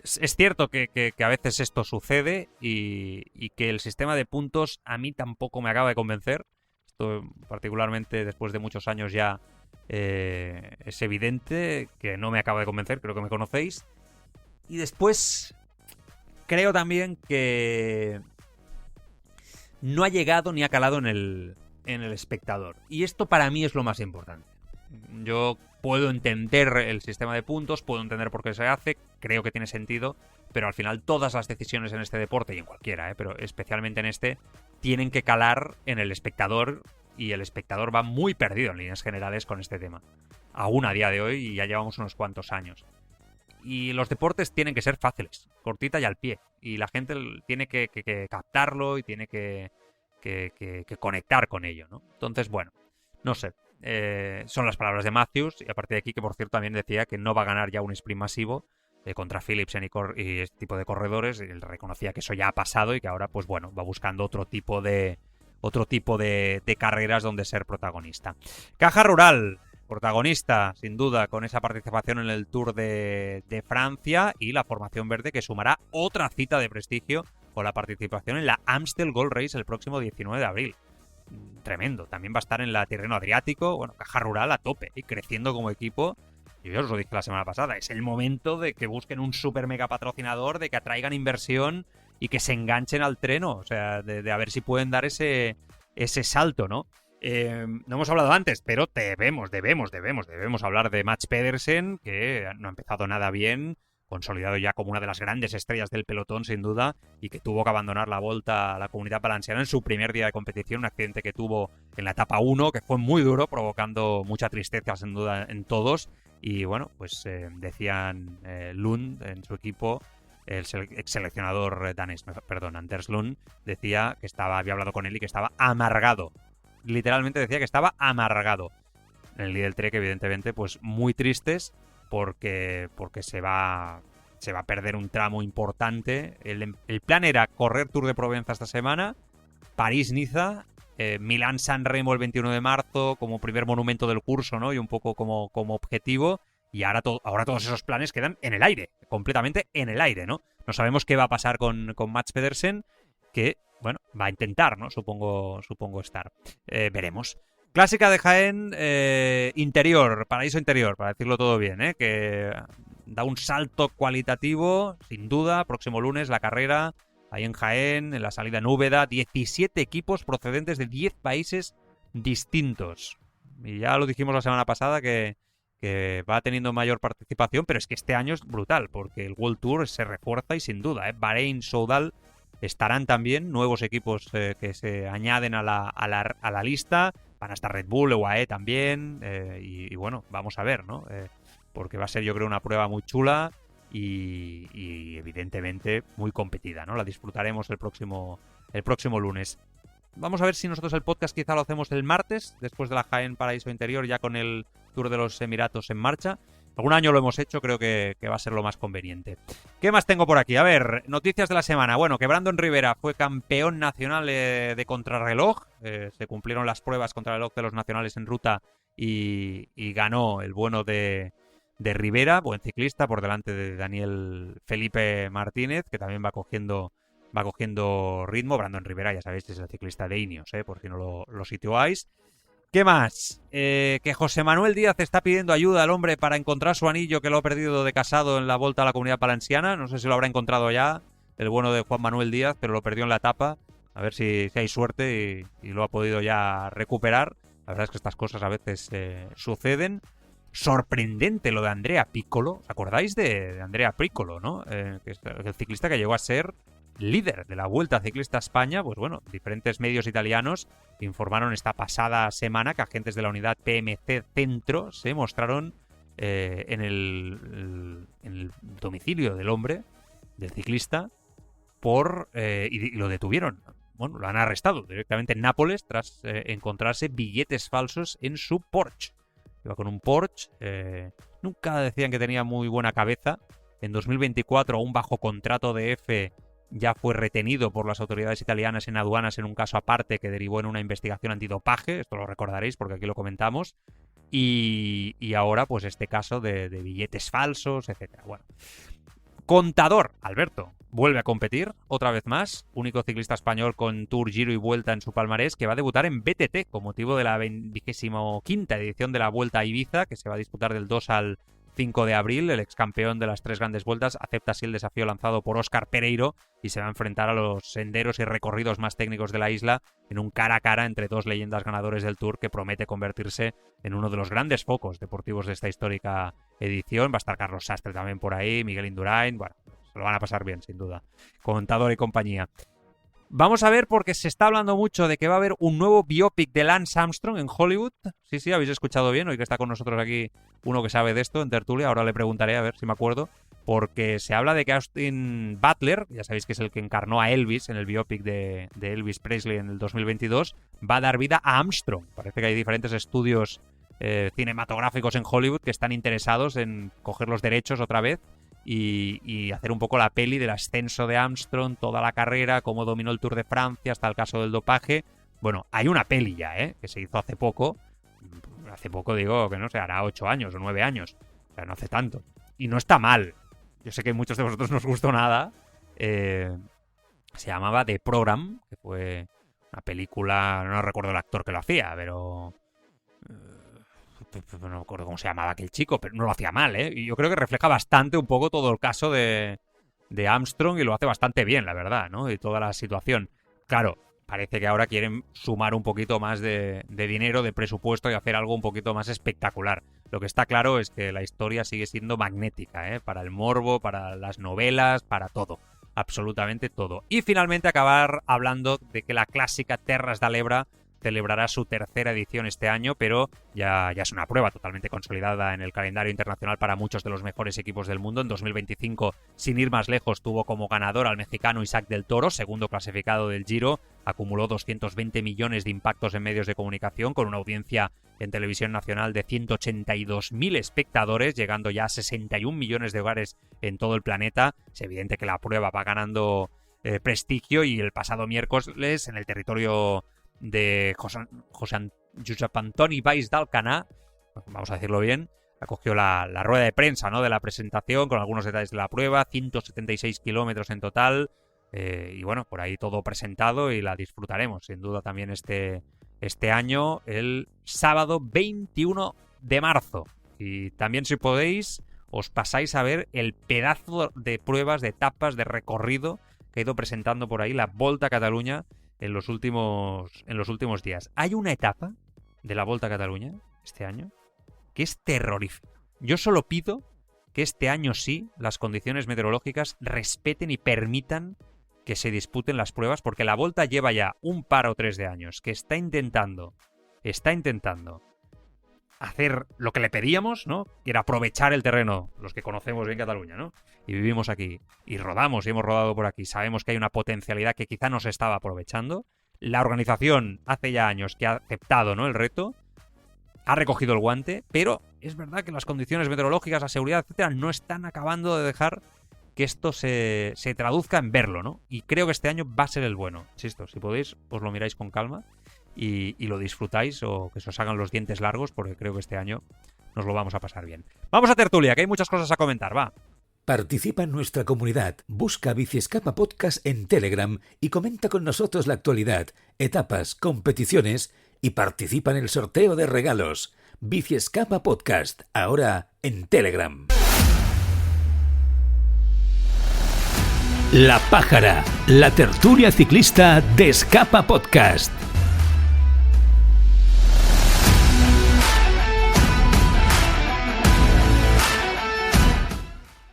I: Es cierto que a veces esto sucede y que el sistema de puntos a mí tampoco me acaba de convencer. Esto, particularmente después de muchos años ya, es evidente que no me acaba de convencer, creo que me conocéis. Y después creo también que no ha llegado ni ha calado en el espectador. Y esto para mí es lo más importante. Yo puedo entender el sistema de puntos, puedo entender por qué se hace, creo que tiene sentido, pero al final todas las decisiones en este deporte, y en cualquiera, pero especialmente en este, tienen que calar en el espectador, y el espectador va muy perdido en líneas generales con este tema. Aún a día de hoy, y ya llevamos unos cuantos años. Y los deportes tienen que ser fáciles, cortita y al pie, y la gente tiene que captarlo y tiene que conectar con ello, ¿no? Entonces, bueno, no sé. Son las palabras de Matthews, y a partir de aquí, que por cierto también decía que no va a ganar ya un sprint masivo contra Philipsen y este tipo de corredores. Él reconocía que eso ya ha pasado y que ahora, pues bueno, va buscando otro tipo de carreras donde ser protagonista. Caja Rural, protagonista sin duda con esa participación en el Tour de Francia, y la formación verde que sumará otra cita de prestigio con la participación en la Amstel Gold Race el próximo 19 de abril. Tremendo. También va a estar en la Tirreno Adriático. Bueno, Caja Rural a tope y creciendo como equipo. Yo ya os lo dije la semana pasada. Es el momento de que busquen un super mega patrocinador, de que atraigan inversión y que se enganchen al treno. O sea, de a ver si pueden dar ese salto, ¿no? No hemos hablado antes, pero debemos hablar de Mats Pedersen, que no ha empezado nada bien, consolidado ya como una de las grandes estrellas del pelotón, sin duda, y que tuvo que abandonar la Volta a la Comunidad Valenciana en su primer día de competición, un accidente que tuvo en la etapa 1, que fue muy duro, provocando mucha tristeza, sin duda, en todos. Y bueno, pues decían Lund en su equipo, el ex seleccionador danés, Anders Lund, decía que había hablado con él y que estaba amargado. Literalmente decía que estaba amargado. En el Lidl Trek, evidentemente, pues muy tristes, porque se va a perder un tramo importante. El plan era correr Tour de Provenza esta semana, París-Niza, Milán-San Remo el 21 de marzo como primer monumento del curso, ¿no? Y un poco como objetivo. Y ahora todos esos planes quedan en el aire, completamente en el aire, ¿no? No sabemos qué va a pasar con Mats Pedersen, que, bueno, va a intentar, ¿no? Supongo estar. Veremos. Clásica de Jaén, interior, paraíso interior, para decirlo todo bien, que da un salto cualitativo, sin duda. Próximo lunes la carrera, ahí en Jaén, en la salida en Úbeda, 17 equipos procedentes de 10 países distintos. Y ya lo dijimos la semana pasada que va teniendo mayor participación, pero es que este año es brutal, porque el World Tour se refuerza y sin duda, Bahrein, Soudal estarán también, nuevos equipos que se añaden a la lista. Van a estar Red Bull, UAE también, y bueno, vamos a ver, ¿no? Porque va a ser, yo creo, una prueba muy chula y evidentemente muy competida, ¿no? La disfrutaremos el próximo lunes. Vamos a ver si nosotros el podcast quizá lo hacemos el martes, después de la Jaén Paraíso Interior, ya con el Tour de los Emiratos en marcha. Algún año lo hemos hecho, creo que va a ser lo más conveniente. ¿Qué más tengo por aquí? A ver, noticias de la semana. Bueno, que Brandon Rivera fue campeón nacional de contrarreloj. Se cumplieron las pruebas contrarreloj de los nacionales en ruta y ganó el bueno de Rivera, buen ciclista, por delante de Daniel Felipe Martínez, que también va cogiendo ritmo. Brandon Rivera, ya sabéis, es el ciclista de Ineos, por si no lo situáis. ¿Qué más? Que José Manuel Díaz está pidiendo ayuda al hombre para encontrar su anillo, que lo ha perdido de casado en la Volta a la Comunidad Valenciana. No sé si lo habrá encontrado ya, el bueno de Juan Manuel Díaz, pero lo perdió en la etapa. A ver si hay suerte y lo ha podido ya recuperar. La verdad es que estas cosas a veces suceden. sorprendente lo de Andrea Piccolo. ¿Os acordáis de Andrea Piccolo, no? Que es el ciclista que llegó a ser líder de la Vuelta Ciclista a España. Pues bueno, diferentes medios italianos informaron esta pasada semana que agentes de la unidad PMC Centro se mostraron en el domicilio del hombre, del ciclista, y lo detuvieron. Bueno, lo han arrestado directamente en Nápoles tras encontrarse billetes falsos en su Porsche. Iba con un Porsche, nunca decían que tenía muy buena cabeza. En 2024, aún bajo contrato de F, ya fue retenido por las autoridades italianas en aduanas en un caso aparte que derivó en una investigación antidopaje. Esto lo recordaréis porque aquí lo comentamos. Y ahora, pues este caso de billetes falsos, etcétera. Bueno. Contador, Alberto, vuelve a competir otra vez más. Único ciclista español con Tour, Giro y Vuelta en su palmarés, que va a debutar en BTT con motivo de la 25ª edición de la Vuelta a Ibiza, que se va a disputar del 2 al 5 de abril. El ex campeón de las 3 grandes vueltas acepta así el desafío lanzado por Óscar Pereiro y se va a enfrentar a los senderos y recorridos más técnicos de la isla en un cara a cara entre dos leyendas ganadores del Tour que promete convertirse en uno de los grandes focos deportivos de esta histórica edición. Va a estar Carlos Sastre también por ahí, Miguel Indurain. Bueno, se lo van a pasar bien, sin duda. Contador y compañía. Vamos a ver, porque se está hablando mucho de que va a haber un nuevo biopic de Lance Armstrong en Hollywood. Sí, habéis escuchado bien. Hoy que está con nosotros aquí uno que sabe de esto en tertulia. Ahora le preguntaré a ver si me acuerdo. Porque se habla de que Austin Butler, ya sabéis que es el que encarnó a Elvis en el biopic de Elvis Presley en el 2022, va a dar vida a Armstrong. Parece que hay diferentes estudios cinematográficos en Hollywood que están interesados en coger los derechos otra vez y hacer un poco la peli del ascenso de Armstrong, toda la carrera, cómo dominó el Tour de Francia hasta el caso del dopaje. Bueno, hay una peli ya, que se hizo hace poco. Hace poco digo que no sé, hará 8 años o 9 años. O sea, no hace tanto. Y no está mal. Yo sé que a muchos de vosotros no os gustó nada. Se llamaba The Program, que fue una película... No recuerdo el actor que lo hacía, pero... no me acuerdo cómo se llamaba aquel chico, pero no lo hacía mal, ¿eh? Y yo creo que refleja bastante un poco todo el caso de Armstrong y lo hace bastante bien, la verdad, ¿no? Y toda la situación. Claro, parece que ahora quieren sumar un poquito más de dinero, de presupuesto y hacer algo un poquito más espectacular. Lo que está claro es que la historia sigue siendo magnética, ¿eh? Para el morbo, para las novelas, para todo. Absolutamente todo. Y finalmente acabar hablando de que la clásica Terras da Lebra celebrará su 3ª edición este año, pero ya es una prueba totalmente consolidada en el calendario internacional para muchos de los mejores equipos del mundo. En 2025, sin ir más lejos, tuvo como ganador al mexicano Isaac del Toro, segundo clasificado del Giro. Acumuló 220 millones de impactos en medios de comunicación, con una audiencia en televisión nacional de 182.000 espectadores, llegando ya a 61 millones de hogares en todo el planeta. Es evidente que la prueba va ganando prestigio, y el pasado miércoles, en el territorio de Josep Antoni Valls d'Alcanar, vamos a decirlo bien, acogió la rueda de prensa, ¿no?, de la presentación con algunos detalles de la prueba. 176 kilómetros en total, y bueno, por ahí todo presentado, y la disfrutaremos sin duda también este año, el sábado 21 de marzo. Y también, si podéis, os pasáis a ver el pedazo de pruebas, de etapas, de recorrido que ha ido presentando por ahí la Volta a Cataluña en los últimos días. Hay una etapa de la Volta a Cataluña este año que es terrorífica. Yo solo pido que este año sí las condiciones meteorológicas respeten y permitan que se disputen las pruebas, porque la Volta lleva ya un par o 3 de años que está intentando hacer lo que le pedíamos, ¿no? Que era aprovechar el terreno, los que conocemos bien Cataluña, ¿no? Y vivimos aquí, y rodamos, y hemos rodado por aquí. Sabemos que hay una potencialidad que quizá no se estaba aprovechando. La organización hace ya años que ha aceptado, ¿no?, el reto, ha recogido el guante, pero es verdad que las condiciones meteorológicas, la seguridad, etcétera, no están acabando de dejar que esto se traduzca en verlo, ¿no? Y creo que este año va a ser el bueno. Insisto, si podéis, os lo miráis con calma y lo disfrutáis, o que se os hagan los dientes largos, porque creo que este año nos lo vamos a pasar bien. Vamos a tertulia, que hay muchas cosas a comentar, va.
C: Participa en nuestra comunidad, busca Biciescapa Podcast en Telegram y comenta con nosotros la actualidad, etapas, competiciones, y participa en el sorteo de regalos. Biciescapa Podcast, ahora en Telegram. La Pájara, la tertulia ciclista de Escapa Podcast.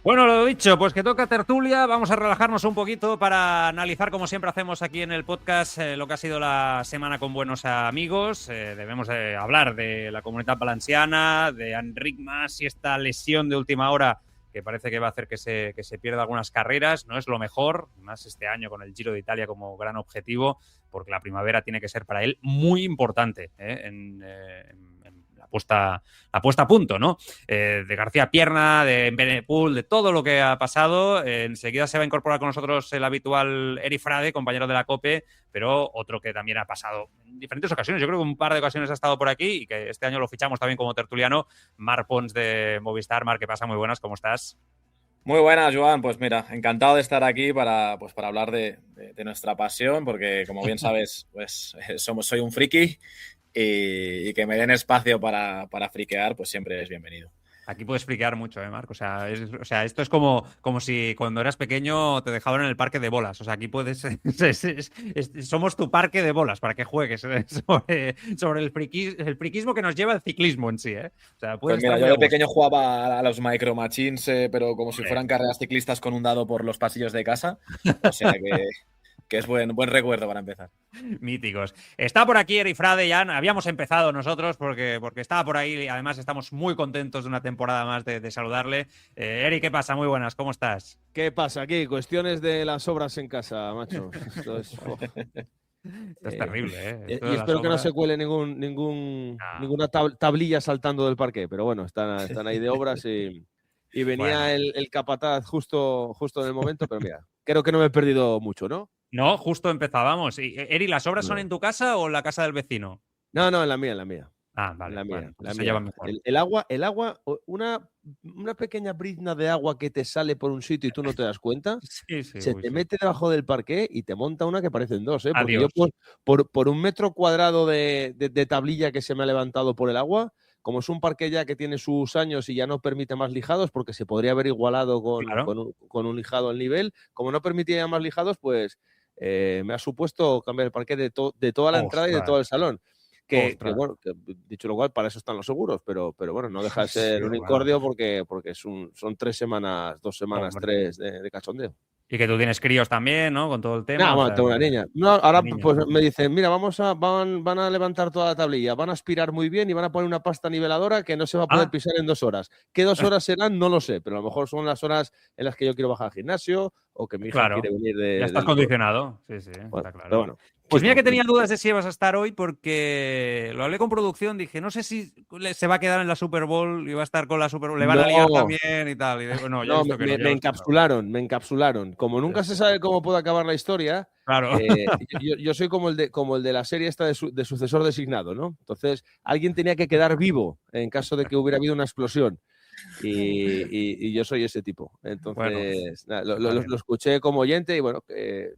I: Bueno, lo dicho, pues que toca tertulia, vamos a relajarnos un poquito para analizar, como siempre hacemos aquí en el podcast, lo que ha sido la semana con buenos amigos. Debemos hablar de la Comunitat Valenciana, de Enric Mas y esta lesión de última hora que parece que va a hacer que se pierda algunas carreras. No es lo mejor, más este año con el Giro de Italia como gran objetivo, porque la primavera tiene que ser para él muy importante en la puesta a punto, ¿no? De García Pierna, de Benepul, de todo lo que ha pasado. Enseguida se va a incorporar con nosotros el habitual Eri Frade, compañero de la COPE, pero otro que también ha pasado en diferentes ocasiones. Yo creo que un par de ocasiones ha estado por aquí y que este año lo fichamos también como tertuliano. Marc Pons de Movistar. Marc, ¿qué pasa? Muy buenas, ¿cómo estás?
J: Muy buenas, Joan. Pues mira, encantado de estar aquí para hablar de nuestra pasión, porque como bien sabes, pues soy un friki. Y que me den espacio para friquear, pues siempre es bienvenido.
I: Aquí puedes friquear mucho, Marc. O sea, esto es como si cuando eras pequeño te dejaban en el parque de bolas. O sea, aquí puedes... somos tu parque de bolas para que juegues sobre el friquismo que nos lleva el ciclismo en sí, ¿eh? O sea,
J: pues mira, yo de pequeño jugaba a los Micro Machines, pero como si fueran carreras ciclistas con un dado por los pasillos de casa. O sea que es buen recuerdo para empezar.
I: Míticos. Está por aquí Eri Frade, ya habíamos empezado nosotros porque estaba por ahí y además estamos muy contentos de una temporada más de saludarle. Eri, ¿qué pasa? Muy buenas, ¿cómo estás?
D: ¿Qué pasa aquí? Cuestiones de las obras en casa, macho. Esto es
I: terrible, ¿eh?
D: Y espero que no se cuele ninguna tablilla saltando del parque, pero bueno, están ahí de obras y venía el capataz justo en el momento, pero mira, creo que no me he perdido mucho, ¿no?
I: No, justo empezábamos. Eri, ¿las obras son en tu casa o en la casa del vecino?
D: No, en la mía.
I: Ah, vale.
D: La mía,
I: bueno,
D: la
I: se
D: mía.
I: lleva mejor.
D: El agua, una pequeña brizna de agua que te sale por un sitio y tú no te das cuenta, se te mete debajo del parqué y te monta una que parecen dos, ¿eh? Porque yo por un metro cuadrado de tablilla que se me ha levantado por el agua, como es un parque ya que tiene sus años y ya no permite más lijados, porque se podría haber igualado con un lijado al nivel, como no permitía ya más lijados, pues me ha supuesto cambiar el parque de toda la entrada y de todo el salón. Que bueno, dicho lo cual, para eso están los seguros, pero bueno, no deja de ser un incordio porque son 3 semanas, 2 semanas, 3 de cachondeo.
I: Y que tú tienes críos también, ¿no? Con todo el tema.
D: No, bueno, tengo una niña. No, ahora pues me dicen, mira, van a levantar toda la tablilla, van a aspirar muy bien y van a poner una pasta niveladora que no se va a poder pisar en 2 horas. ¿Qué 2 horas serán? No lo sé, pero a lo mejor son las horas en las que yo quiero bajar al gimnasio o que mi hija quiere venir de...
I: Ya estás condicionado. Sí,
D: bueno,
I: está claro.
D: Pero bueno.
I: Pues mira que tenía dudas de si ibas a estar hoy porque lo hablé con producción, dije, no sé si se va a quedar en la Super Bowl y va a estar con la Super Bowl, le van a liar también y tal. Y digo,
D: me encapsularon. Como nunca se sabe cómo puede acabar la historia,
I: claro.
D: Yo soy como el de la serie esta de sucesor designado, ¿no? Entonces, alguien tenía que quedar vivo en caso de que hubiera habido una explosión. Y yo soy ese tipo. Entonces, lo escuché como oyente y bueno,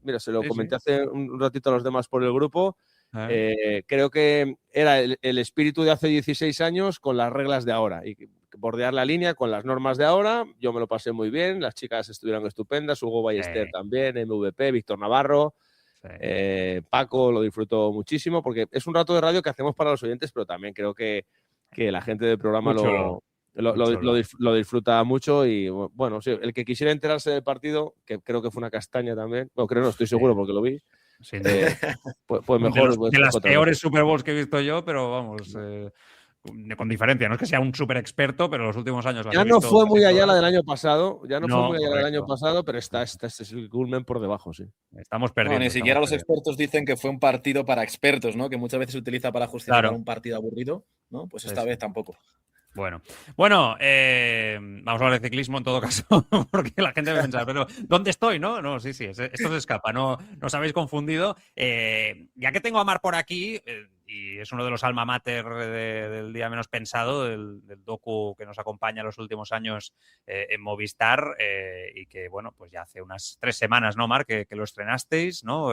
D: mira, se lo comenté hace un ratito a los demás por el grupo. Creo que era el espíritu de hace 16 años con las reglas de ahora y bordear la línea con las normas de ahora. Yo me lo pasé muy bien, las chicas estuvieron estupendas, Hugo Ballester también, MVP, Víctor Navarro. Paco lo disfrutó muchísimo porque es un rato de radio que hacemos para los oyentes, pero también creo que la gente del programa lo disfruta mucho y bueno, sí, el que quisiera enterarse del partido, que creo que fue una castaña también, bueno, creo no, estoy seguro porque lo vi, pues mejor.
I: De las peores Super Bowls que he visto yo, pero vamos, con diferencia, no es que sea un súper experto, pero los últimos años...
D: Ya no fue muy allá la del año pasado, pero este es el culmen por debajo, sí.
I: Estamos perdiendo.
J: No, ni siquiera los expertos dicen que fue un partido para expertos, ¿no? Que muchas veces se utiliza para justificar un partido aburrido, ¿no? Pues esta vez tampoco.
I: Bueno, vamos a hablar de ciclismo en todo caso, porque la gente va a pensar, pero ¿dónde estoy? No, sí, esto se escapa, no os habéis confundido. Ya que tengo a Marc por aquí, y es uno de los alma mater del día menos pensado, del docu que nos acompaña en los últimos años en Movistar, y que, bueno, pues ya hace unas 3 semanas, ¿no, Marc? Que lo estrenasteis, ¿no?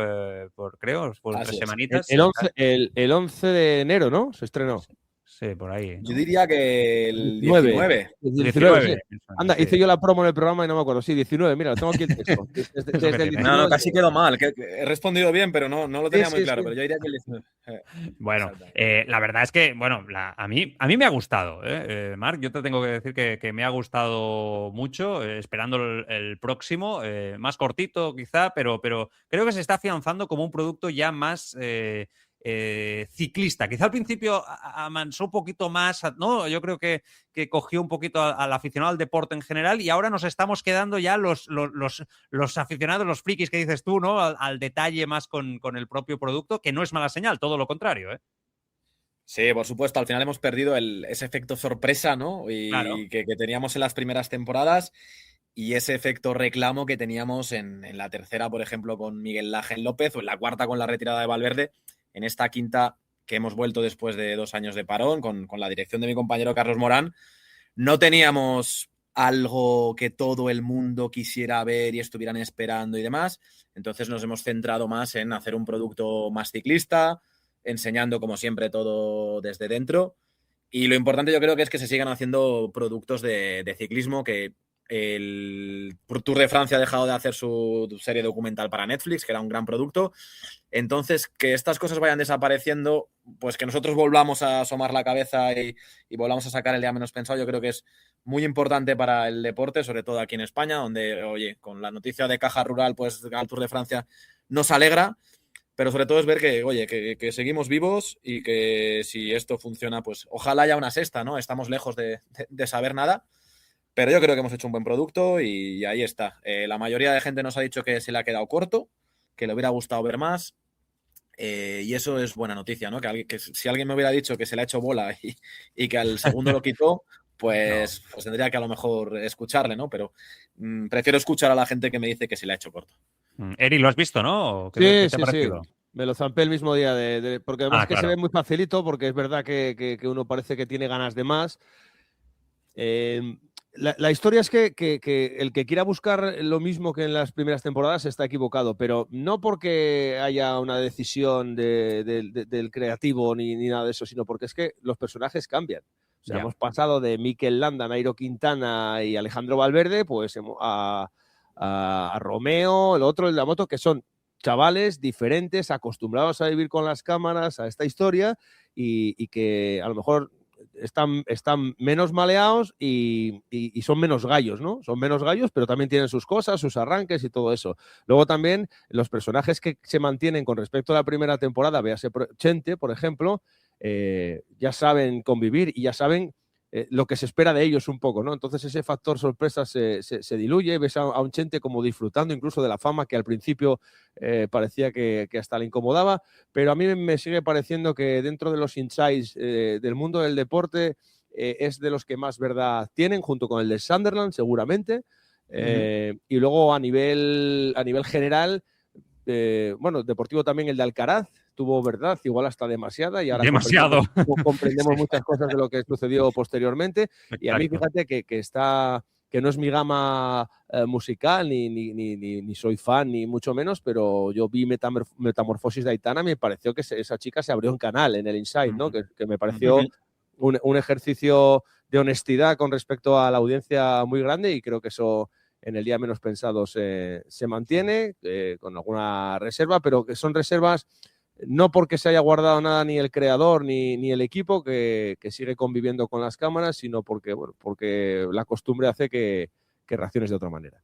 I: Creo, por 3 semanitas.
D: El 11 de enero, ¿no? Se estrenó.
I: Sí, por ahí, ¿no?
J: Yo diría que el
D: 19.
J: 19.
D: Sí. Anda, hice yo la promo en el programa y no me acuerdo. Sí, 19, mira, lo tengo aquí el texto. Desde el 19,
J: No, casi quedó mal. Que he respondido bien, pero no lo tenía muy claro.
D: Sí.
J: Pero yo diría que el 19.
I: Bueno, la verdad es que, bueno, a mí me ha gustado, Marc, yo te tengo que decir que me ha gustado mucho, esperando el próximo, más cortito quizá, pero creo que se está afianzando como un producto ya más ciclista. Quizá al principio amansó un poquito más, ¿no? Yo creo que cogió un poquito al aficionado al deporte en general y ahora nos estamos quedando ya los aficionados, los frikis que dices tú, ¿no? Al detalle más con el propio producto, que no es mala señal, todo lo contrario, ¿eh?
J: Sí, por supuesto. Al final hemos perdido ese efecto sorpresa, ¿no? Y
I: Claro.
J: que teníamos en las primeras temporadas y ese efecto reclamo que teníamos en la tercera, por ejemplo, con Miguel Ángel López o en la cuarta con la retirada de Valverde. En esta quinta que hemos vuelto después de 2 años de parón con la dirección de mi compañero Carlos Morán, no teníamos algo que todo el mundo quisiera ver y estuvieran esperando y demás. Entonces nos hemos centrado más en hacer un producto más ciclista, enseñando como siempre todo desde dentro. Y lo importante yo creo que es que se sigan haciendo productos de ciclismo, que el Tour de Francia ha dejado de hacer su serie documental para Netflix, que era un gran producto. Entonces, que estas cosas vayan desapareciendo, pues que nosotros volvamos a asomar la cabeza y volvamos a sacar el día menos pensado, yo creo que es muy importante para el deporte, sobre todo aquí en España, donde, oye, con la noticia de Caja Rural, pues al Tour de Francia nos alegra, pero sobre todo es ver que, oye, que seguimos vivos y que si esto funciona, pues ojalá haya una sexta, ¿no? Estamos lejos de saber nada. Pero yo creo que hemos hecho un buen producto y ahí está. La mayoría de gente nos ha dicho que se le ha quedado corto, que le hubiera gustado ver más. Y eso es buena noticia, ¿no? Que si alguien me hubiera dicho que se le ha hecho bola y que al segundo lo quitó, pues, pues tendría que a lo mejor escucharle, ¿no? Pero prefiero escuchar a la gente que me dice que se le ha hecho corto.
I: Eri, ¿lo has visto, no? ¿Qué te ha parecido?
D: Sí. Me lo zampé el mismo día, porque además
I: claro.
D: Se ve muy facilito, porque es verdad que uno parece que tiene ganas de más. La historia es que el que quiera buscar lo mismo que en las primeras temporadas está equivocado, pero no porque haya una decisión del creativo ni nada de eso, sino porque es que los personajes cambian. O sea, hemos pasado de Mikel Landa, Nairo Quintana y Alejandro Valverde, pues a Romeo, el otro, el de la moto, que son chavales diferentes, acostumbrados a vivir con las cámaras, a esta historia, y que a lo mejor están menos maleados y son menos gallos, ¿no? Son menos gallos, pero también tienen sus cosas, sus arranques y todo eso. Luego también los personajes que se mantienen con respecto a la primera temporada, véase Chente, por ejemplo, ya saben convivir y ya saben lo que se espera de ellos un poco, ¿no? Entonces ese factor sorpresa se diluye, ves a un Chente como disfrutando incluso de la fama que al principio parecía que hasta le incomodaba, pero a mí me sigue pareciendo que dentro de los insights del mundo del deporte es de los que más verdad tienen, junto con el de Sunderland seguramente, y luego a nivel general, bueno, deportivo también el de Alcaraz, tuvo verdad, igual hasta demasiada, y ahora comprendemos sí. Muchas cosas de lo que sucedió posteriormente. Exacto. Y a mí, fíjate que no es mi gama musical, ni soy fan, ni mucho menos, pero yo vi Metamorfosis de Aitana, me pareció que esa chica se abrió un canal en el Inside, ¿no? Que me pareció un ejercicio de honestidad con respecto a la audiencia muy grande, y creo que eso en el día menos pensado se mantiene, con alguna reserva, pero que son reservas no porque se haya guardado nada ni el creador ni el equipo que sigue conviviendo con las cámaras, sino porque la costumbre hace que reacciones de otra manera.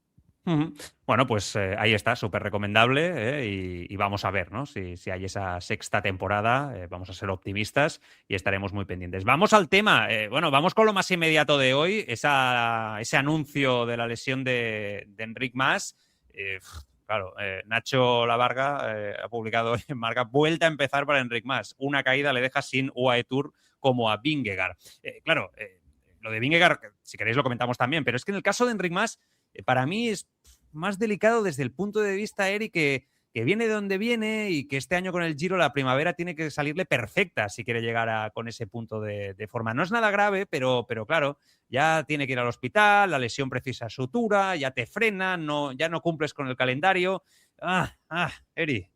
I: Bueno, pues ahí está, súper recomendable, y vamos a ver, ¿no? Si hay esa sexta temporada, vamos a ser optimistas y estaremos muy pendientes. Vamos al tema, bueno, vamos con lo más inmediato de hoy, ese anuncio de la lesión de Enric Mas. Claro, Nacho Lavarga ha publicado hoy en Marca: vuelta a empezar para Enric Mas. Una caída le deja sin UAE Tour como a Vingegaard. Claro, lo de Vingegaard, si queréis lo comentamos también, pero es que en el caso de Enric Mas, para mí es más delicado desde el punto de vista, Eric, que viene de donde viene y que este año con el Giro la primavera tiene que salirle perfecta si quiere llegar con ese punto de forma. No es nada grave, pero claro, ya tiene que ir al hospital, la lesión precisa sutura, ya te frena, ya no cumples con el calendario. Eri.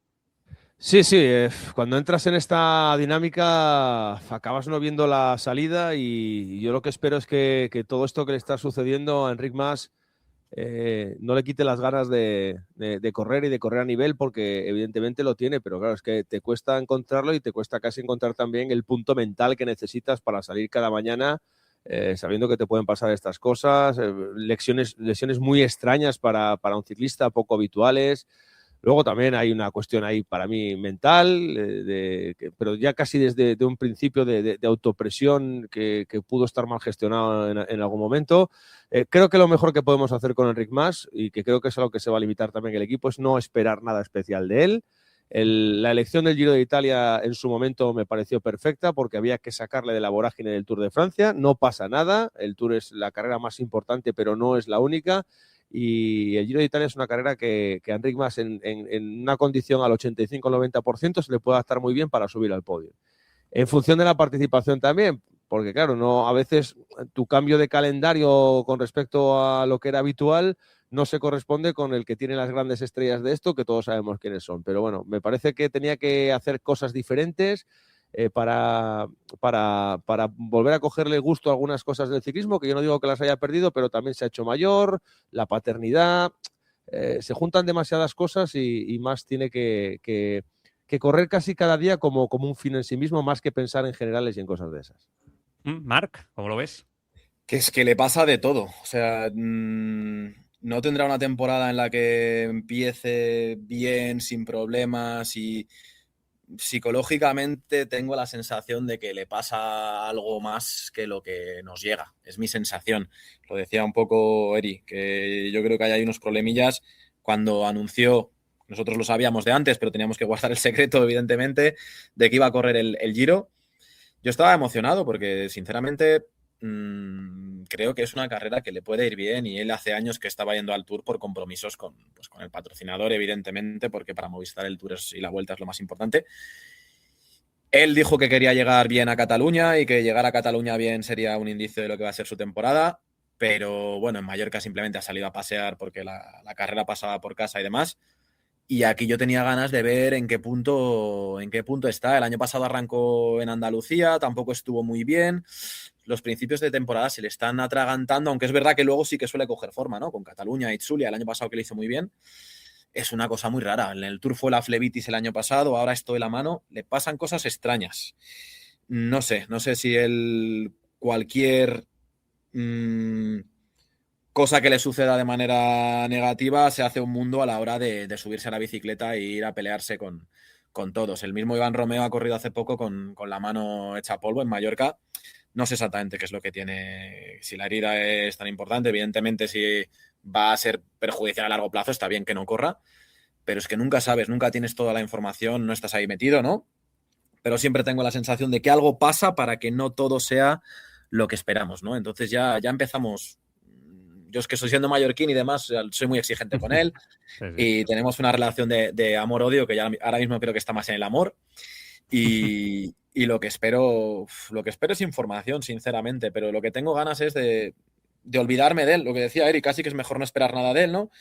D: Sí, sí, cuando entras en esta dinámica acabas no viendo la salida y yo lo que espero es que todo esto que le está sucediendo a Enric Mas no le quite las ganas de correr y de correr a nivel, porque evidentemente lo tiene, pero claro, es que te cuesta encontrarlo y te cuesta casi encontrar también el punto mental que necesitas para salir cada mañana sabiendo que te pueden pasar estas cosas, lesiones muy extrañas para un ciclista, poco habituales. Luego también hay una cuestión ahí para mí mental, pero ya casi desde un principio de autopresión que pudo estar mal gestionado en algún momento. Creo que lo mejor que podemos hacer con Enric Mas, y que creo que es a lo que se va a limitar también el equipo, es no esperar nada especial de él. La elección del Giro de Italia en su momento me pareció perfecta porque había que sacarle de la vorágine del Tour de Francia. No pasa nada, el Tour es la carrera más importante, pero no es la única. Y el Giro de Italia es una carrera que a Enric Mas en una condición al 85-90% se le puede adaptar muy bien para subir al podio. En función de la participación también, porque claro, no, a veces tu cambio de calendario con respecto a lo que era habitual no se corresponde con el que tiene las grandes estrellas de esto, que todos sabemos quiénes son. Pero bueno, me parece que tenía que hacer cosas diferentes para volver a cogerle gusto a algunas cosas del ciclismo, que yo no digo que las haya perdido, pero también se ha hecho mayor, la paternidad, se juntan demasiadas cosas y Mas tiene que correr casi cada día como un fin en sí mismo, más que pensar en generales y en cosas de esas.
I: Marc, ¿cómo lo ves?
J: Que es que le pasa de todo. O sea, no tendrá una temporada en la que empiece bien, sin problemas, y psicológicamente tengo la sensación de que le pasa algo más que lo que nos llega. Es mi sensación. Lo decía un poco Eri, que yo creo que hay unos problemillas. Cuando anunció, nosotros lo sabíamos de antes, pero teníamos que guardar el secreto, evidentemente, de que iba a correr el Giro. Yo estaba emocionado porque, sinceramente, creo que es una carrera que le puede ir bien, y él hace años que estaba yendo al Tour por compromisos con el patrocinador, evidentemente, porque para Movistar el Tour y la Vuelta es lo más importante. Él dijo que quería llegar bien a Cataluña y que llegar a Cataluña bien sería un indicio de lo que va a ser su temporada, pero bueno, en Mallorca simplemente ha salido a pasear porque la carrera pasaba por casa y demás. Y aquí yo tenía ganas de ver en qué punto está. El año pasado arrancó en Andalucía, tampoco estuvo muy bien. Los principios de temporada se le están atragantando, aunque es verdad que luego sí que suele coger forma, ¿no? Con Cataluña y Itzulia, el año pasado que le hizo muy bien. Es una cosa muy rara. En el Tour fue la flebitis el año pasado, ahora esto de la mano. Le pasan cosas extrañas. No sé si cualquier cosa que le suceda de manera negativa se hace un mundo a la hora de subirse a la bicicleta e ir a pelearse con todos. El mismo Iván Romeo ha corrido hace poco con la mano hecha polvo en Mallorca. No sé exactamente qué es lo que tiene, si la herida es tan importante. Evidentemente, si va a ser perjudicial a largo plazo, está bien que no corra, pero es que nunca sabes, nunca tienes toda la información, no estás ahí metido, ¿no? Pero siempre tengo la sensación de que algo pasa para que no todo sea lo que esperamos, ¿no? Entonces ya empezamos. Yo es que soy siendo mallorquín y demás, soy muy exigente con él. Sí. Y tenemos una relación de amor-odio que ya ahora mismo creo que está más en el amor. Y lo que espero es información, sinceramente, pero lo que tengo ganas es de olvidarme de él. Lo que decía Eric, casi que es mejor no esperar nada de él, ¿no?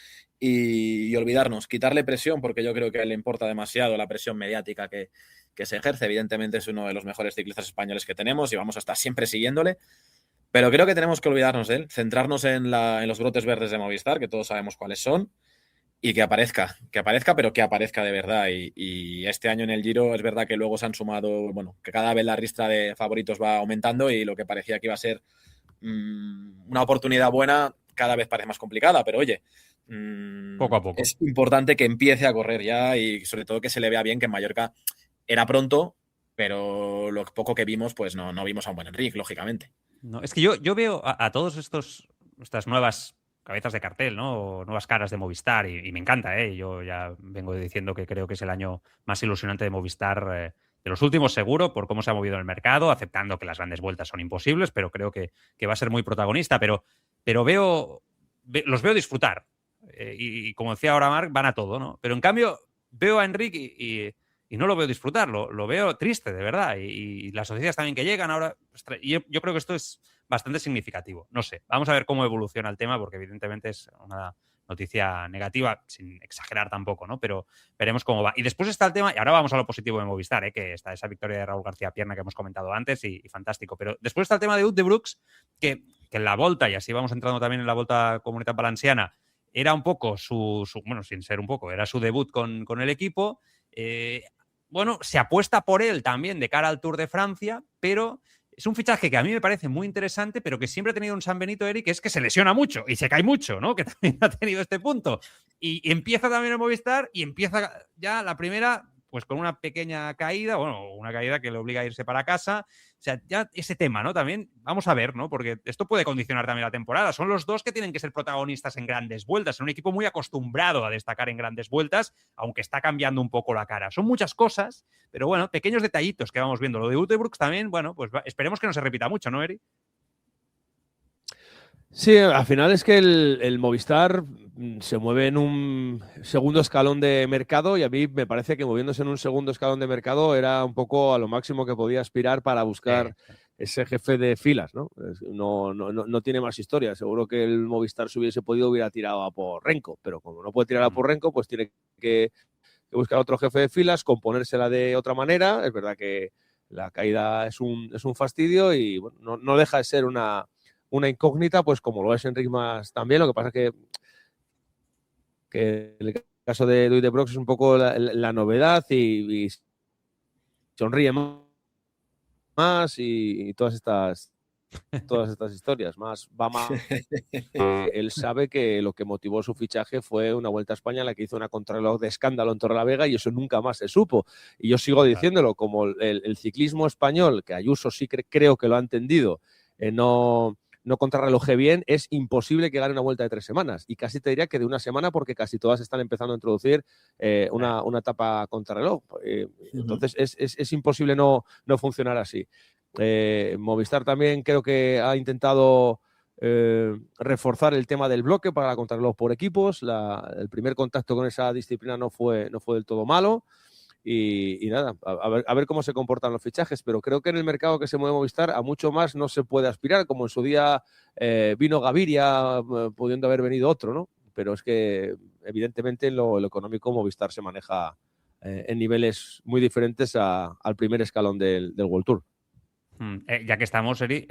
J: Y olvidarnos, quitarle presión, porque yo creo que a él le importa demasiado la presión mediática que se ejerce. Evidentemente es uno de los mejores ciclistas españoles que tenemos y vamos a estar siempre siguiéndole. Pero creo que tenemos que olvidarnos de él, centrarnos en los brotes verdes de Movistar, que todos sabemos cuáles son, y que aparezca, pero que aparezca de verdad. Y este año en el Giro es verdad que luego se han sumado, bueno, que cada vez la ristra de favoritos va aumentando y lo que parecía que iba a ser una oportunidad buena cada vez parece más complicada, pero oye,
I: poco a poco.
J: Es importante que empiece a correr ya y sobre todo que se le vea bien, que en Mallorca era pronto, pero lo poco que vimos, pues no vimos a un buen Enric, lógicamente.
I: No, es que yo veo a todos estas nuevas cabezas de cartel, ¿no? O nuevas caras de Movistar y me encanta, ¿eh? Yo ya vengo diciendo que creo que es el año más ilusionante de Movistar de los últimos, seguro, por cómo se ha movido en el mercado, aceptando que las grandes vueltas son imposibles, pero creo que va a ser muy protagonista. Pero los veo disfrutar. Y como decía ahora Marc, van a todo, ¿no? Pero en cambio veo a Enric y no lo veo disfrutar, lo veo triste, de verdad. Y las noticias también que llegan ahora. Y yo creo que esto es bastante significativo. No sé, vamos a ver cómo evoluciona el tema, porque evidentemente es una noticia negativa, sin exagerar tampoco, ¿no? Pero veremos cómo va. Y después está el tema, y ahora vamos a lo positivo de Movistar, que está esa victoria de Raúl García Pierna que hemos comentado antes y fantástico. Pero después está el tema de Wout de Brooks, que en la Volta, y así vamos entrando también en la Volta Comunitat Valenciana, era un poco bueno, sin ser un poco, era su debut con el equipo. Bueno, se apuesta por él también de cara al Tour de Francia, pero es un fichaje que a mí me parece muy interesante, pero que siempre ha tenido un San Benito, Eric, que es que se lesiona mucho y se cae mucho, ¿no? Que también ha tenido este punto. Y empieza también en Movistar y empieza ya la primera, pues con una pequeña caída, bueno, una caída que le obliga a irse para casa. O sea, ya ese tema, ¿no? También vamos a ver, ¿no? Porque esto puede condicionar también la temporada. Son los dos que tienen que ser protagonistas en grandes vueltas. Es un equipo muy acostumbrado a destacar en grandes vueltas, aunque está cambiando un poco la cara. Son muchas cosas, pero bueno, pequeños detallitos que vamos viendo. Lo de Wout de Brooks también, bueno, pues esperemos que no se repita mucho, ¿no, Eri?
D: Sí, al final es que el Movistar se mueve en un segundo escalón de mercado y a mí me parece que moviéndose en un segundo escalón de mercado era un poco a lo máximo que podía aspirar para buscar ese jefe de filas, ¿no? No tiene más historia. Seguro que el Movistar si hubiera tirado a por Renko, pero como no puede tirar a por Renko, pues tiene que buscar otro jefe de filas, componérsela de otra manera. Es verdad que la caída es un fastidio y bueno, no deja de ser una incógnita, pues como lo es Enric Mas también. Lo que pasa es que el caso de Wout de Brooks es un poco la novedad y sonríe más y todas estas historias. Va más. Él sabe que lo que motivó su fichaje fue una Vuelta a España en la que hizo una contrarreloj de escándalo en Torrelavega y eso nunca más se supo. Y yo sigo diciéndolo, como el ciclismo español, que Ayuso sí creo que lo ha entendido, no contrarreloje bien, es imposible que gane una Vuelta de 3 semanas. Y casi te diría que de una semana, porque casi todas están empezando a introducir una etapa contrarreloj. Entonces es imposible no funcionar así. Movistar también creo que ha intentado reforzar el tema del bloque para la contrarreloj por equipos. El primer contacto con esa disciplina no fue del todo malo. Y nada, a ver cómo se comportan los fichajes, pero creo que en el mercado que se mueve Movistar a mucho más no se puede aspirar, como en su día vino Gaviria, pudiendo haber venido otro, ¿no? Pero es que evidentemente en lo económico Movistar se maneja en niveles muy diferentes al primer escalón del World Tour.
I: Ya que estamos, Eri,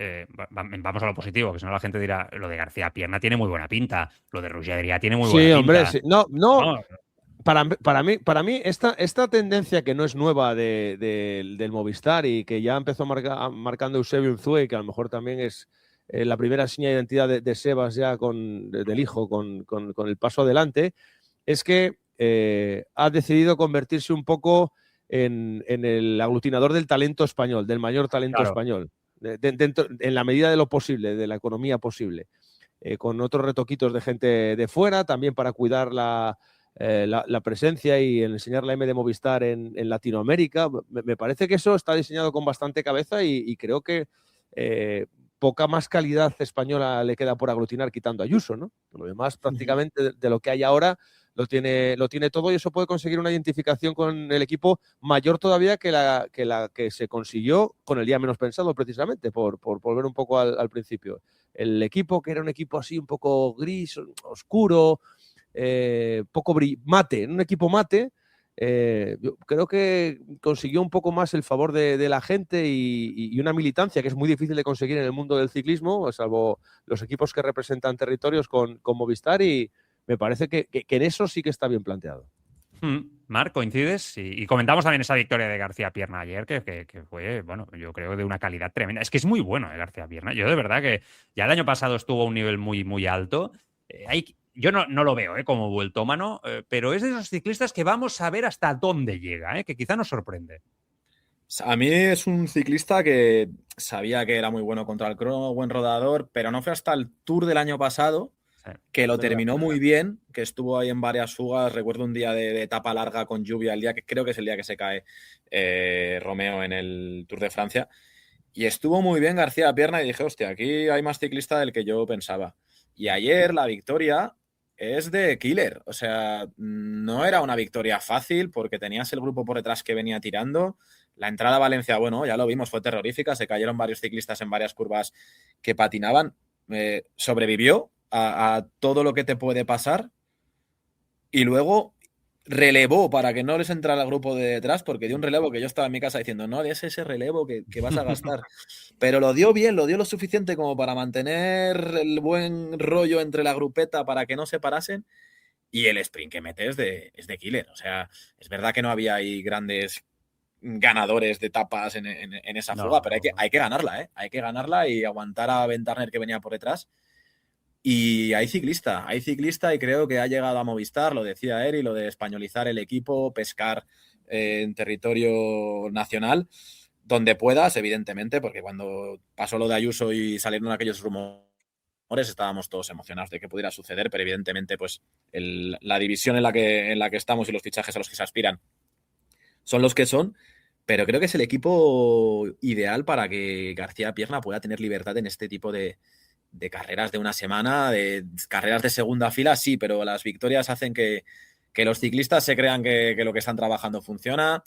I: vamos a lo positivo, que si no la gente dirá, lo de García Pierna tiene muy buena pinta, lo de Ruggieri tiene muy buena pinta.
D: Hombre, sí. No. Para mí esta tendencia que no es nueva del Movistar y que ya empezó marcando Eusebio Unzué, que a lo mejor también es la primera seña de identidad de Sebas ya del hijo con el paso adelante, es que ha decidido convertirse un poco en el aglutinador del talento español, del mayor talento español, en la medida de lo posible, de la economía posible, con otros retoquitos de gente de fuera, también para cuidar la presencia y enseñar la M de Movistar en Latinoamérica. Me parece que eso está diseñado con bastante cabeza y creo que poca más calidad española le queda por aglutinar quitando a Ayuso, ¿no? Lo demás prácticamente de lo que hay ahora lo tiene todo y eso puede conseguir una identificación con el equipo mayor todavía que la que se consiguió con el día menos pensado, precisamente, por volver un poco al principio. El equipo, que era un equipo así un poco gris, oscuro, poco mate, un equipo mate, yo creo que consiguió un poco más el favor de la gente y una militancia que es muy difícil de conseguir en el mundo del ciclismo, salvo los equipos que representan territorios con Movistar, y me parece que en eso sí que está bien planteado.
I: Marc, ¿coincides? Y comentamos también esa victoria de García Pierna ayer, que fue, bueno, yo creo de una calidad tremenda. Es que es muy bueno García Pierna. Yo de verdad que ya el año pasado estuvo a un nivel muy, muy alto. Yo no lo veo como vueltómano, pero es de esos ciclistas que vamos a ver hasta dónde llega, que quizá nos sorprende.
J: A mí es un ciclista que sabía que era muy bueno contra el crono, buen rodador, pero no fue hasta el Tour del año pasado que lo terminó muy bien, que estuvo ahí en varias fugas. Recuerdo un día de etapa larga con lluvia, el día que creo que es el día que se cae Romeo en el Tour de Francia, y estuvo muy bien García Pierna y dije, hostia, aquí hay más ciclista del que yo pensaba. Y ayer la victoria es de killer, o sea, no era una victoria fácil porque tenías el grupo por detrás que venía tirando. La entrada a Valencia, bueno, ya lo vimos, fue terrorífica, se cayeron varios ciclistas en varias curvas que patinaban, sobrevivió a todo lo que te puede pasar y luego relevó para que no les entrara el grupo de detrás, porque dio un relevo que yo estaba en mi casa diciendo, no des ese relevo que vas a gastar. Pero lo dio bien, lo dio lo suficiente como para mantener el buen rollo entre la grupeta para que no se parasen. Y el sprint que mete es de killer. O sea, es verdad que no había ahí grandes ganadores de etapas en esa fuga, pero hay que ganarla, ¿eh? Hay que ganarla y aguantar a Ben Turner que venía por detrás. Y hay ciclista y creo que ha llegado a Movistar, lo decía Eri, lo de españolizar el equipo, pescar en territorio nacional, donde puedas, evidentemente, porque cuando pasó lo de Ayuso y salieron aquellos rumores, estábamos todos emocionados de que pudiera suceder, pero evidentemente pues la división en la que estamos y los fichajes a los que se aspiran son los que son, pero creo que es el equipo ideal para que García Pierna pueda tener libertad en este tipo de carreras de una semana, de carreras de segunda fila, sí, pero las victorias hacen que los ciclistas se crean que lo que están trabajando funciona.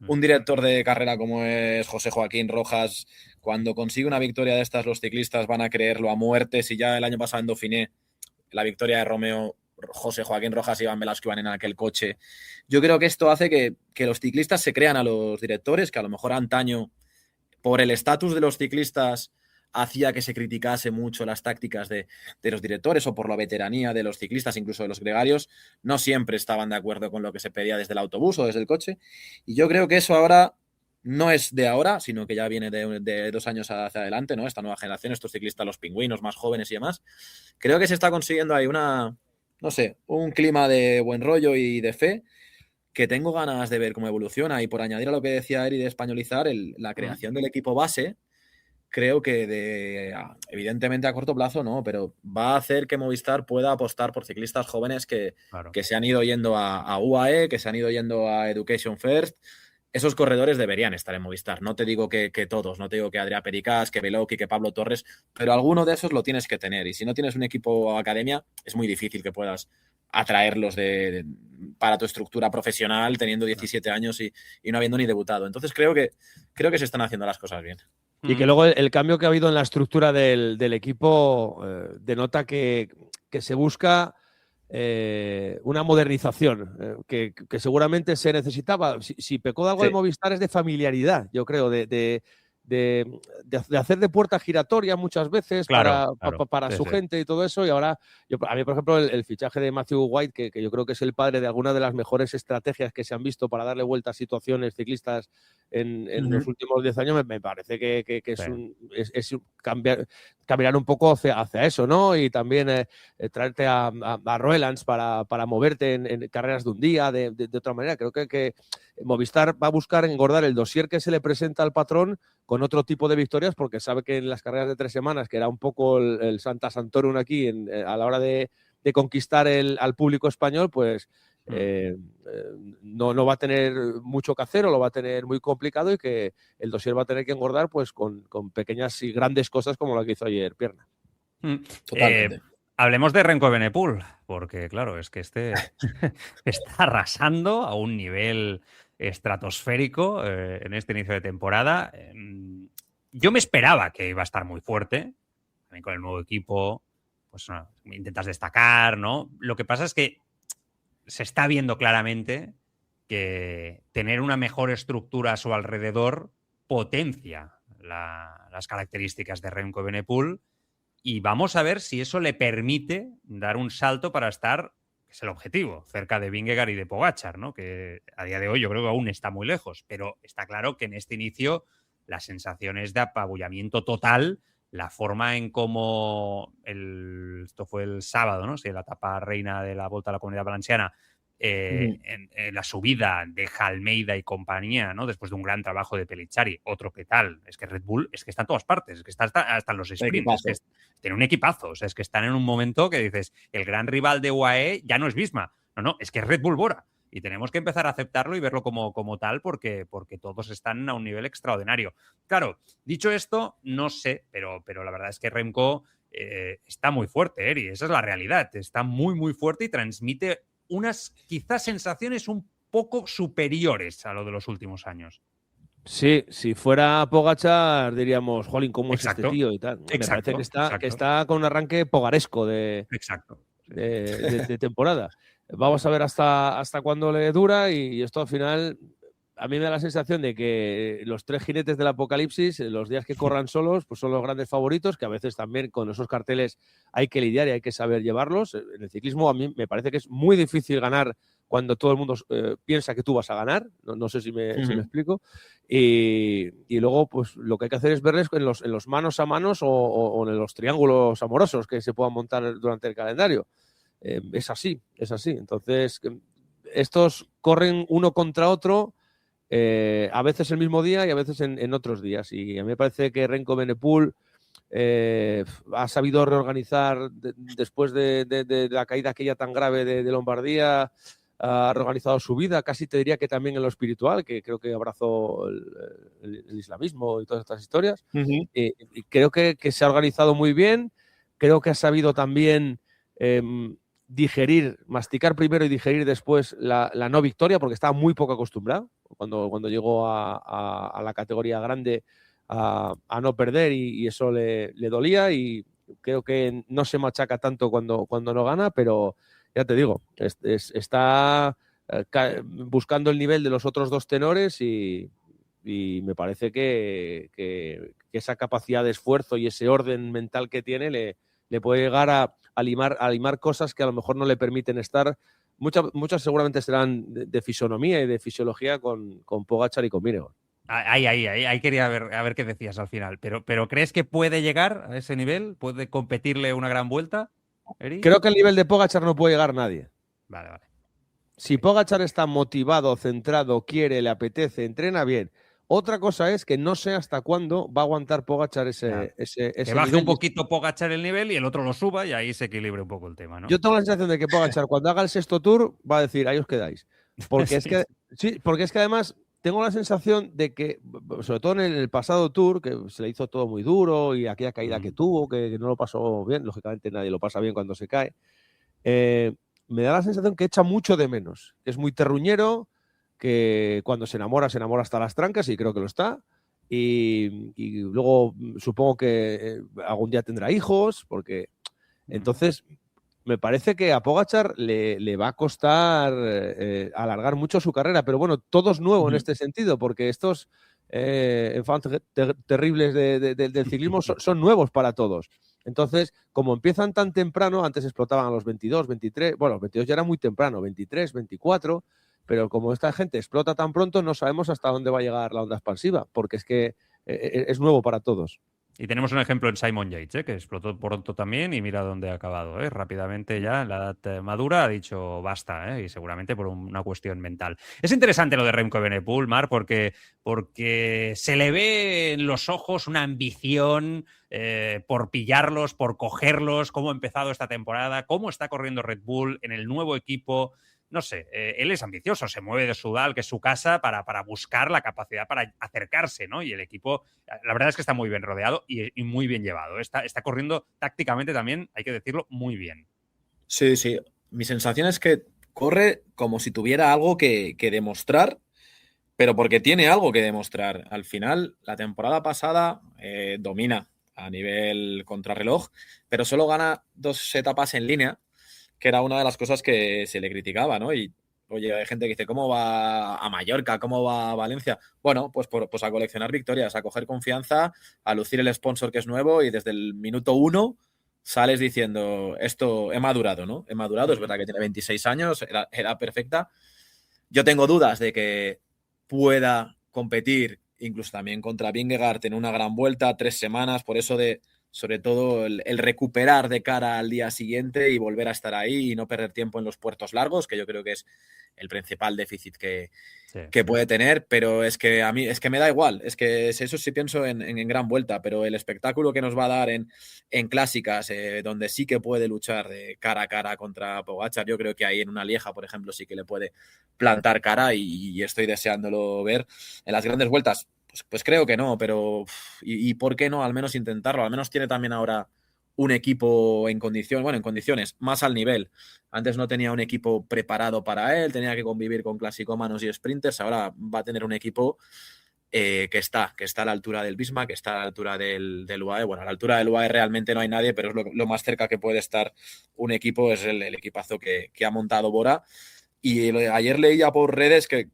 J: Un director de carrera como es José Joaquín Rojas, cuando consigue una victoria de estas, los ciclistas van a creerlo a muerte. Si ya el año pasado en Dauphiné, la victoria de Romeo, José Joaquín Rojas y Iván Velasco iban en aquel coche. Yo creo que esto hace que los ciclistas se crean a los directores, que a lo mejor antaño, por el estatus de los ciclistas, hacía que se criticase mucho las tácticas de los directores o por la veteranía de los ciclistas, incluso de los gregarios, no siempre estaban de acuerdo con lo que se pedía desde el autobús o desde el coche. Y yo creo que eso ahora no es de ahora, sino que ya viene de 2 años hacia adelante, ¿no? Esta nueva generación, estos ciclistas, los pingüinos más jóvenes y demás. Creo que se está consiguiendo ahí un clima de buen rollo y de fe que tengo ganas de ver cómo evoluciona. Y por añadir a lo que decía Eri de españolizar, la creación del equipo base, creo que evidentemente a corto plazo no, pero va a hacer que Movistar pueda apostar por ciclistas jóvenes que se han ido yendo a UAE, que se han ido yendo a Education First. Esos corredores deberían estar en Movistar. No te digo que todos, no te digo que Adrià Pericás, que Beloki, que Pablo Torres, pero alguno de esos lo tienes que tener. Y si no tienes un equipo academia, es muy difícil que puedas atraerlos para tu estructura profesional teniendo 17 años y no habiendo ni debutado. Entonces creo que se están haciendo las cosas bien.
D: Y que luego el cambio que ha habido en la estructura del equipo denota que se busca una modernización que seguramente se necesitaba. Si pecó de algo de Movistar es de familiaridad, yo creo, de hacer de puerta giratoria muchas veces para su gente y todo eso. Y ahora, a mí, por ejemplo, el fichaje de Matthew White, que yo creo que es el padre de alguna de las mejores estrategias que se han visto para darle vuelta a situaciones ciclistas en los últimos 10 años, me parece que es caminar un poco hacia eso, ¿no? Y también traerte a Roelands para moverte en carreras de un día, de otra manera. Creo que Movistar va a buscar engordar el dossier que se le presenta al patrón con otro tipo de victorias, porque sabe que en las carreras de 3 semanas, que era un poco el Santa Santorum aquí a la hora de conquistar al público español, pues no va a tener mucho que hacer o lo va a tener muy complicado, y que el dossier va a tener que engordar pues con pequeñas y grandes cosas como la que hizo ayer Pierna.
J: Totalmente.
I: Hablemos de Remco Evenepoel, porque claro, es que está arrasando a un nivel estratosférico en este inicio de temporada. Yo me esperaba que iba a estar muy fuerte, también con el nuevo equipo, pues intentas destacar, ¿no? Lo que pasa es que se está viendo claramente que tener una mejor estructura a su alrededor potencia las características de Remco Evenepoel, y vamos a ver si eso le permite dar un salto para estar, que es el objetivo, cerca de Vingegaard y de Pogačar, ¿no? Que a día de hoy yo creo que aún está muy lejos, pero está claro que en este inicio la sensación es de apabullamiento total. La forma en cómo esto fue el sábado, ¿no? Sí, la etapa reina de la Volta a la Comunidad Valenciana, en la subida de Almeida y compañía, ¿no? Después de un gran trabajo de Pellizzari, otro que tal. Es que Red Bull es que está en todas partes, es que está hasta en los sprints. Es que tiene un equipazo, o sea, es que están en un momento que dices, el gran rival de UAE ya no es Visma, no, es que es Red Bull Bora. Y tenemos que empezar a aceptarlo y verlo como tal, porque todos están a un nivel extraordinario. Claro, dicho esto, no sé, pero la verdad es que Remco está muy fuerte, Eri, esa es la realidad. Está muy, muy fuerte y transmite unas quizás sensaciones un poco superiores a lo de los últimos años.
D: Sí, si fuera Pogačar diríamos, jolín, ¿cómo es este tío? Y tal. Me parece que está con un arranque pogaresco de temporada. Vamos a ver hasta cuándo le dura y esto al final... A mí me da la sensación de que los 3 jinetes del apocalipsis, los días que corran solos, pues son los grandes favoritos, que a veces también con esos carteles hay que lidiar y hay que saber llevarlos. En el ciclismo a mí me parece que es muy difícil ganar cuando todo el mundo piensa que tú vas a ganar. No sé si me explico. Y luego, pues lo que hay que hacer es verles en los manos a manos o en los triángulos amorosos que se puedan montar durante el calendario. Es así. Entonces, estos corren uno contra otro, a veces el mismo día y a veces en otros días. Y a mí me parece que Remco Evenepoel ha sabido reorganizar después de la caída aquella tan grave de Lombardía. Ha reorganizado su vida, casi te diría que también en lo espiritual, que creo que abrazó el islamismo y todas estas historias. Y creo que se ha organizado muy bien. Creo que ha sabido también masticar primero y digerir después la no victoria, porque estaba muy poco acostumbrado cuando llegó a la categoría grande a no perder y eso le dolía, y creo que no se machaca tanto cuando no gana, pero ya te digo, está buscando el nivel de los otros 2 tenores y me parece que esa capacidad de esfuerzo y ese orden mental que tiene le puede llegar a limar cosas que a lo mejor no le permiten estar. Muchas seguramente serán de fisonomía y de fisiología con Pogačar y con Vingegaard.
I: Ahí quería ver a ver qué decías al final. Pero ¿crees que puede llegar a ese nivel? ¿Puede competirle una gran vuelta, Eri?
D: Creo que al nivel de Pogačar no puede llegar nadie.
I: Vale.
D: Si Pogačar está motivado, centrado, quiere, le apetece, entrena bien. Otra cosa es que no sé hasta cuándo va a aguantar Pogačar ese
I: que baje
D: nivel.
I: Un poquito Pogačar el nivel y el otro lo suba y ahí se equilibre un poco el tema, ¿no?
D: Yo tengo la sensación de que Pogačar cuando haga el 6º Tour va a decir, ahí os quedáis. Porque porque es que además tengo la sensación de que, sobre todo en el pasado Tour, que se le hizo todo muy duro y aquella caída que tuvo, que no lo pasó bien, lógicamente nadie lo pasa bien cuando se cae, me da la sensación que echa mucho de menos, que es muy terruñero, que cuando se enamora hasta las trancas, y creo que lo está, y luego supongo que algún día tendrá hijos, porque entonces me parece que a Pogačar le va a costar alargar mucho su carrera, pero bueno, todo es nuevo en este sentido, porque estos enfants terribles del ciclismo son nuevos para todos. Entonces, como empiezan tan temprano, antes explotaban a los 22, 23, bueno, los 22 ya era muy temprano, 23, 24, pero como esta gente explota tan pronto, no sabemos hasta dónde va a llegar la onda expansiva, porque es que es nuevo para todos.
I: Y tenemos un ejemplo en Simon Yates, que explotó pronto también y mira dónde ha acabado. Rápidamente ya, en la edad madura, ha dicho basta, y seguramente por una cuestión mental. Es interesante lo de Remco Evenepoel, Mar, porque se le ve en los ojos una ambición por pillarlos, por cogerlos, cómo ha empezado esta temporada, cómo está corriendo Red Bull en el nuevo equipo. No sé, él es ambicioso, se mueve de Sudal, que es su casa, para buscar la capacidad para acercarse, ¿no? Y el equipo, la verdad es que está muy bien rodeado y muy bien llevado. Está corriendo tácticamente también, hay que decirlo, muy bien.
J: Sí. Mi sensación es que corre como si tuviera algo que demostrar, pero porque tiene algo que demostrar. Al final, la temporada pasada domina a nivel contrarreloj, pero solo gana 2 etapas en línea, que era una de las cosas que se le criticaba, ¿no? Y, oye, hay gente que dice, ¿cómo va a Mallorca? ¿Cómo va a Valencia? Bueno, pues a coleccionar victorias, a coger confianza, a lucir el sponsor que es nuevo, y desde el minuto 1 sales diciendo, esto he madurado, ¿no? He madurado, es verdad que tiene 26 años, era perfecta. Yo tengo dudas de que pueda competir incluso también contra Vingegaard en una gran vuelta, 3 semanas, por eso sobre todo el recuperar de cara al día siguiente y volver a estar ahí y no perder tiempo en los puertos largos, que yo creo que es el principal déficit que puede tener, pero es que a mí es que me da igual, es que eso sí pienso en gran vuelta, pero el espectáculo que nos va a dar en clásicas, donde sí que puede luchar de cara a cara contra Pogačar, yo creo que ahí en una Lieja, por ejemplo, sí que le puede plantar cara y estoy deseándolo ver en las grandes vueltas. Pues creo que no, pero ¿y por qué no? Al menos intentarlo. Al menos tiene también ahora un equipo en condiciones, más al nivel. Antes no tenía un equipo preparado para él, tenía que convivir con clasicómanos y sprinters. Ahora va a tener un equipo que está a la altura del Visma, que está a la altura del UAE. Bueno, a la altura del UAE realmente no hay nadie, pero es lo más cerca que puede estar un equipo, es el equipazo que ha montado Bora. Y ayer leía por redes que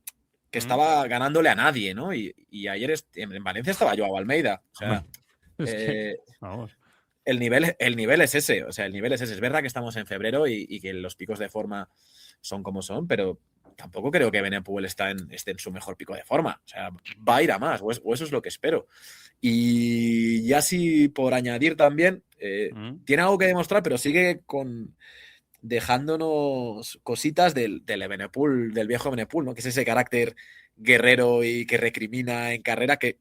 J: estaba ganándole a nadie, ¿no? Y ayer en Valencia estaba Joao Almeida. O sea,
I: vamos.
J: el nivel es ese. O sea, el nivel es ese. Es verdad que estamos en febrero y que los picos de forma son como son, pero tampoco creo que Benepul esté en su mejor pico de forma. O sea, va a ir a más, o eso es lo que espero. Y ya sí, por añadir también, tiene algo que demostrar, pero sigue dejándonos cositas del Benepul, del viejo Benepul, ¿no? Que es ese carácter guerrero y que recrimina en carrera, que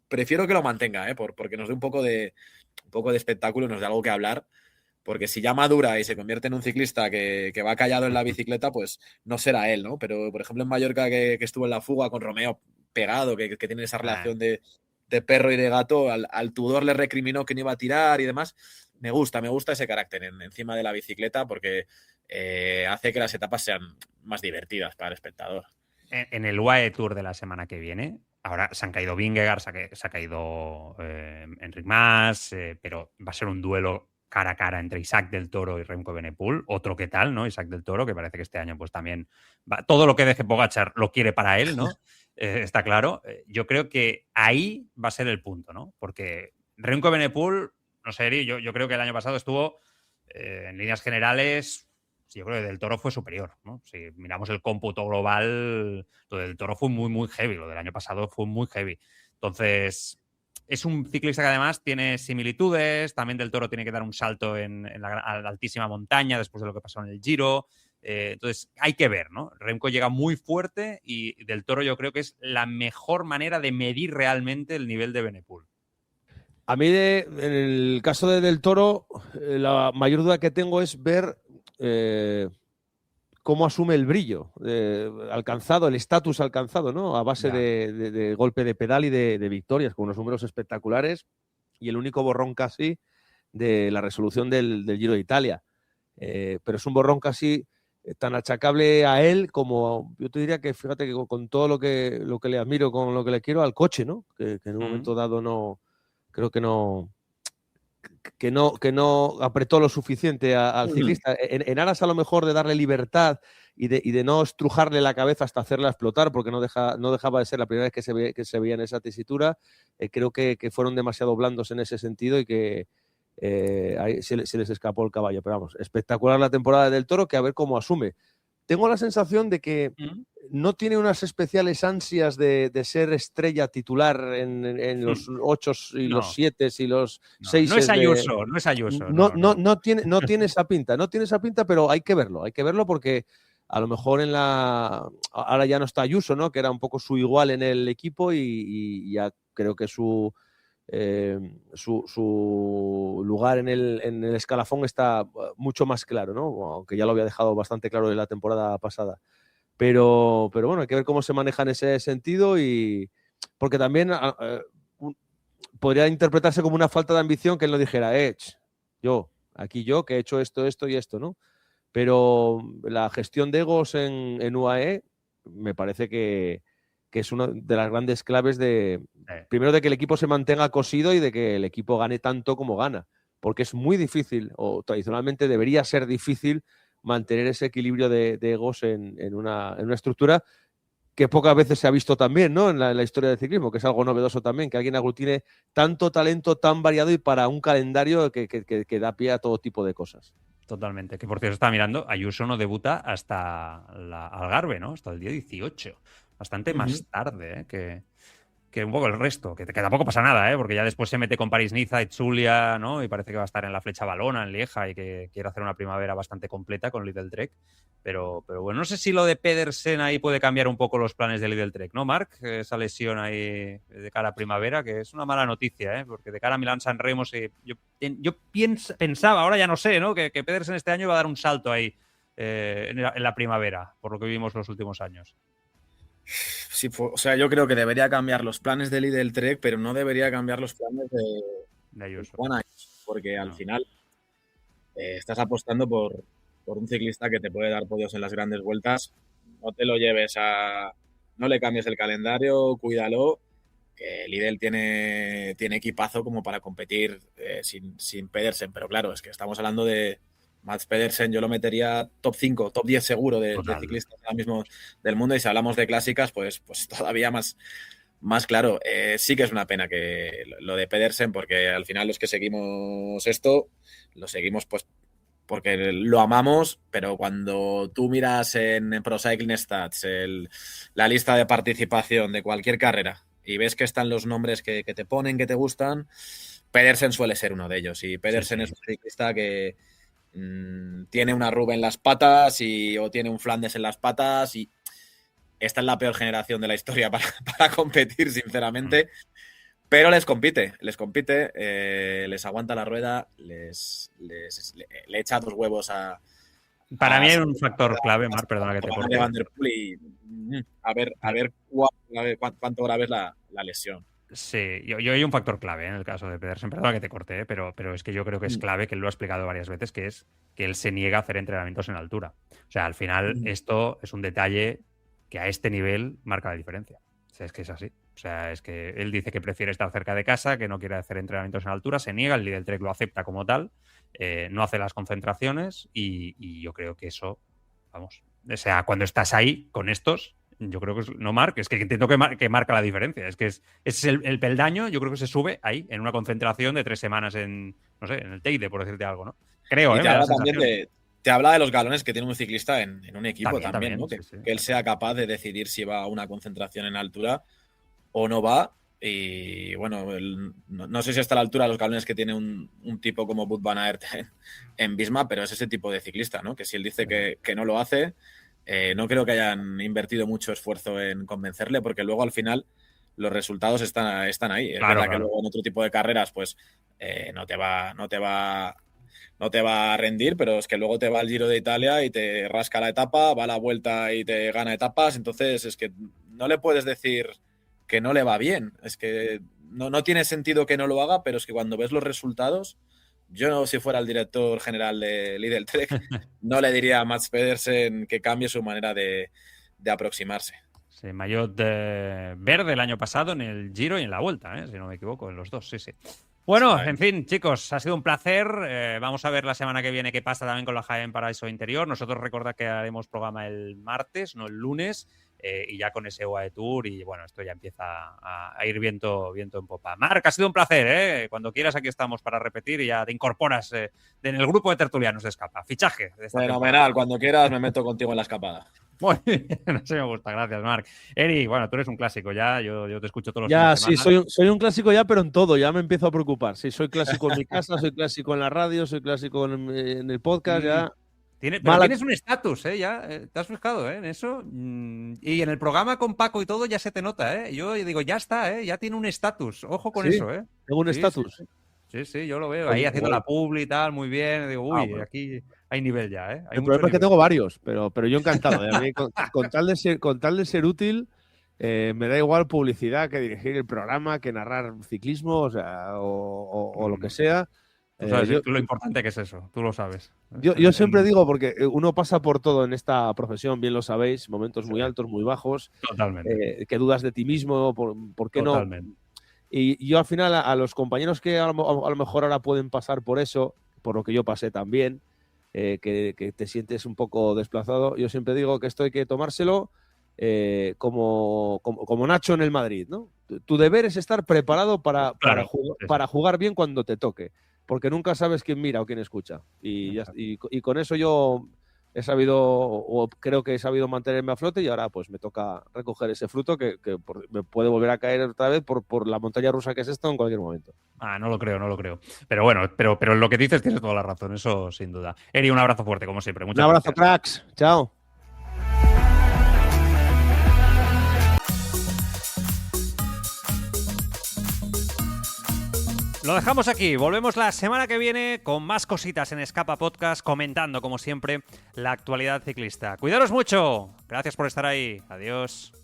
J: prefiero que lo mantenga, porque nos dé un poco de espectáculo, nos dé algo que hablar. Porque si ya madura y se convierte en un ciclista que va callado en la bicicleta, pues no será él, ¿no? Pero, por ejemplo, en Mallorca, que estuvo en la fuga con Romeo pegado, que tiene esa relación de perro y de gato, al Tudor le recriminó que no iba a tirar y demás. Me gusta ese carácter encima de la bicicleta porque hace que las etapas sean más divertidas para el espectador.
I: En el UAE Tour de la semana que viene, ahora se han caído Vingegaard, se ha caído Enric Mas, pero va a ser un duelo cara a cara entre Isaac del Toro y Remco Evenepoel, otro que tal, ¿no? Isaac del Toro, que parece que este año pues también todo lo que deje Pogačar lo quiere para él, ¿no? Está claro. Yo creo que ahí va a ser el punto, ¿no? Porque Remco Evenepoel, no sé, Eri, yo creo que el año pasado estuvo en líneas generales, yo creo que Del Toro fue superior, ¿no? Si miramos el cómputo global, lo del Toro fue muy, muy heavy, lo del año pasado fue muy heavy. Entonces, es un ciclista que además tiene similitudes, también Del Toro tiene que dar un salto en la altísima montaña después de lo que pasó en el Giro. Entonces, hay que ver, ¿no? Remco llega muy fuerte y Del Toro yo creo que es la mejor manera de medir realmente el nivel de Benepul.
D: A mí, en el caso de Del Toro, la mayor duda que tengo es ver cómo asume el brillo alcanzado, el estatus alcanzado, ¿no? A base de golpe de pedal y de victorias, con unos números espectaculares y el único borrón casi de la resolución del Giro de Italia. Pero es un borrón casi tan achacable a él como, yo te diría que, fíjate, que con todo lo que le admiro, con lo que le quiero, al coche, ¿no? Que en un momento dado no, creo que no apretó lo suficiente al ciclista, en aras a lo mejor de darle libertad y de no estrujarle la cabeza hasta hacerla explotar, porque no dejaba de ser la primera vez que se veía en esa tesitura. Creo que fueron demasiado blandos en ese sentido y que ahí se les escapó el caballo. Pero vamos, espectacular la temporada del Toro, que a ver cómo asume. Tengo la sensación de que no tiene unas especiales ansias de ser estrella titular en los 8 y los 7 y los 6.
I: No es Ayuso, no es Ayuso.
D: No tiene esa pinta, pero hay que verlo porque a lo mejor ahora ya no está Ayuso, ¿no? Que era un poco su igual en el equipo y ya creo que su lugar en el escalafón está mucho más claro, ¿no? Aunque ya lo había dejado bastante claro en la temporada pasada. Pero bueno, hay que ver cómo se maneja en ese sentido y porque también podría interpretarse como una falta de ambición que él no dijera, yo que he hecho esto y esto, ¿no? Pero la gestión de egos en UAE me parece que es una de las grandes claves primero de que el equipo se mantenga cosido y de que el equipo gane tanto como gana, porque es muy difícil, o tradicionalmente debería ser difícil, mantener ese equilibrio de egos en una estructura que pocas veces se ha visto también, ¿no? En la historia del ciclismo, que es algo novedoso también, que alguien aglutine tanto talento tan variado y para un calendario que da pie a todo tipo de cosas.
I: Totalmente. Que por cierto, está mirando, Ayuso no debuta hasta Algarve, ¿no? Hasta el día 18. Bastante más tarde, que un poco el resto. Que tampoco pasa nada, porque ya después se mete con París-Niza, Etzulia, ¿no? Y parece que va a estar en la Flecha Valona, en Lieja, y que quiere hacer una primavera bastante completa con Lidl Trek. Pero bueno, no sé si lo de Pedersen ahí puede cambiar un poco los planes de Lidl Trek, ¿no, Marc? Esa lesión ahí de cara a primavera, que es una mala noticia, porque de cara a Milán-San Remo, yo pensaba, ahora ya no sé, ¿no? Que Pedersen este año va a dar un salto ahí en la primavera, por lo que vimos los últimos años.
J: Sí, o sea, yo creo que debería cambiar los planes de Lidl Trek, pero no debería cambiar los planes de Ayuso. Porque al final estás apostando por un ciclista que te puede dar podios en las grandes vueltas. No te lo lleves no le cambies el calendario, cuídalo Lidl tiene equipazo como para competir sin Pedersen, pero claro, es que estamos hablando de Mads Pedersen, yo lo metería top 5, top 10 seguro de ciclistas ahora mismo del mundo, y si hablamos de clásicas, pues todavía más claro. Sí que es una pena que lo de Pedersen, porque al final los que seguimos esto, lo seguimos pues porque lo amamos, pero cuando tú miras en Pro Cycling Stats la lista de participación de cualquier carrera y ves que están los nombres que te ponen, que te gustan, Pedersen suele ser uno de ellos. Y Pedersen es un ciclista que tiene una Rube en las patas o tiene un Flandes en las patas, y esta es la peor generación de la historia para competir, sinceramente. Pero les compite, les aguanta la rueda, le echa 2 huevos a...
I: Para mí hay un factor clave, Marc, perdona que te corte.
J: Van der Poel, y a ver cuánto grave es la lesión.
I: Sí, yo hay un factor clave en el caso de Pedersen, perdona que te corte, pero es que yo creo que es clave, que él lo ha explicado varias veces, que es que él se niega a hacer entrenamientos en altura. O sea, al final esto es un detalle que a este nivel marca la diferencia. O sea, es que es así. O sea, es que él dice que prefiere estar cerca de casa, que no quiere hacer entrenamientos en altura, se niega, el Lidl Trek lo acepta como tal, no hace las concentraciones, y yo creo que eso, vamos, o sea, cuando estás ahí con estos, yo creo que no marca, es que entiendo que marca la diferencia, es que es el peldaño, yo creo que se sube ahí, en una concentración de 3 semanas en el Teide, por decirte algo, ¿no? Creo,
J: y te habla también te habla de los galones que tiene un ciclista en un equipo también, ¿no?
I: Sí.
J: Que él sea capaz de decidir si va a una concentración en altura o no va. Y bueno, no sé si está a la altura de los galones que tiene un tipo como Wout van Aert en Visma, pero es ese tipo de ciclista, ¿no? Que si él dice que no lo hace, no creo que hayan invertido mucho esfuerzo en convencerle, porque luego al final los resultados están ahí. Es verdad que luego en otro tipo de carreras pues no te va a rendir, pero es que luego te va al Giro de Italia y te rasca la etapa, va a la Vuelta y te gana etapas, entonces es que no le puedes decir que no le va bien. Es que no tiene sentido que no lo haga, pero es que cuando ves los resultados, yo, si fuera el director general de Lidl Trek, no le diría a Mads Pedersen que cambie su manera de aproximarse.
I: Sí, maillot verde el año pasado en el Giro y en la Vuelta, si no me equivoco, en los dos, sí. Bueno, en fin, chicos, ha sido un placer. Vamos a ver la semana que viene qué pasa también con la Jaén Paraíso Interior. Nosotros recordad que haremos programa el martes, no el lunes, y ya con ese UAE Tour, y bueno, esto ya empieza a ir viento en popa. Marc, ha sido un placer, Cuando quieras aquí estamos para repetir, y ya te incorporas en el grupo de tertulianos de Escapa. Fichaje.
J: Fenomenal, cuando quieras me meto contigo en la escapada.
I: Muy bien, así me gusta, gracias, Marc. Eri, bueno, tú eres un clásico ya, yo te escucho todos los
D: días.
I: Ya,
D: sí, soy un clásico ya, pero en todo, ya me empiezo a preocupar. Sí, soy clásico en mi casa, soy clásico en la radio, soy clásico en el podcast, ya.
I: Tienes un estatus, ya, te has fijado, en eso. Y en el programa con Paco y todo ya se te nota, Yo digo, ya está, ya tiene un estatus. Ojo con eso,
D: Tengo un estatus.
I: Sí, yo lo veo. Ahí haciendo la publi y tal, muy bien. Digo, bueno. Aquí hay nivel ya, Hay
D: el problema es que tengo varios, pero yo encantado. A mí, con tal de ser útil, me da igual publicidad que dirigir el programa, que narrar ciclismo, o lo que sea.
I: Tú sabes lo importante que es eso, tú lo sabes.
D: Yo siempre digo, porque uno pasa por todo en esta profesión, bien lo sabéis, momentos muy altos, muy bajos.
I: Totalmente.
D: Que dudas de ti mismo, ¿por qué
I: Totalmente.
D: no? Y yo al final a los compañeros que a lo mejor ahora pueden pasar por eso, por lo que yo pasé también, que te sientes un poco desplazado, yo siempre digo que esto hay que tomárselo como Nacho en el Madrid, ¿no? Tu deber es estar preparado para jugar bien cuando te toque, porque nunca sabes quién mira o quién escucha. Y con eso yo he sabido, o creo que he sabido mantenerme a flote, y ahora pues me toca recoger ese fruto que me puede volver a caer otra vez por la montaña rusa que es esto en cualquier momento.
I: No lo creo. Pero bueno, pero lo que dices tienes toda la razón, eso sin duda. Eri, un abrazo fuerte, como siempre.
D: Un abrazo, cracks. Chao.
I: Lo dejamos aquí, volvemos la semana que viene con más cositas en Escapa Podcast, comentando como siempre la actualidad ciclista. Cuidaros mucho, gracias por estar ahí, adiós.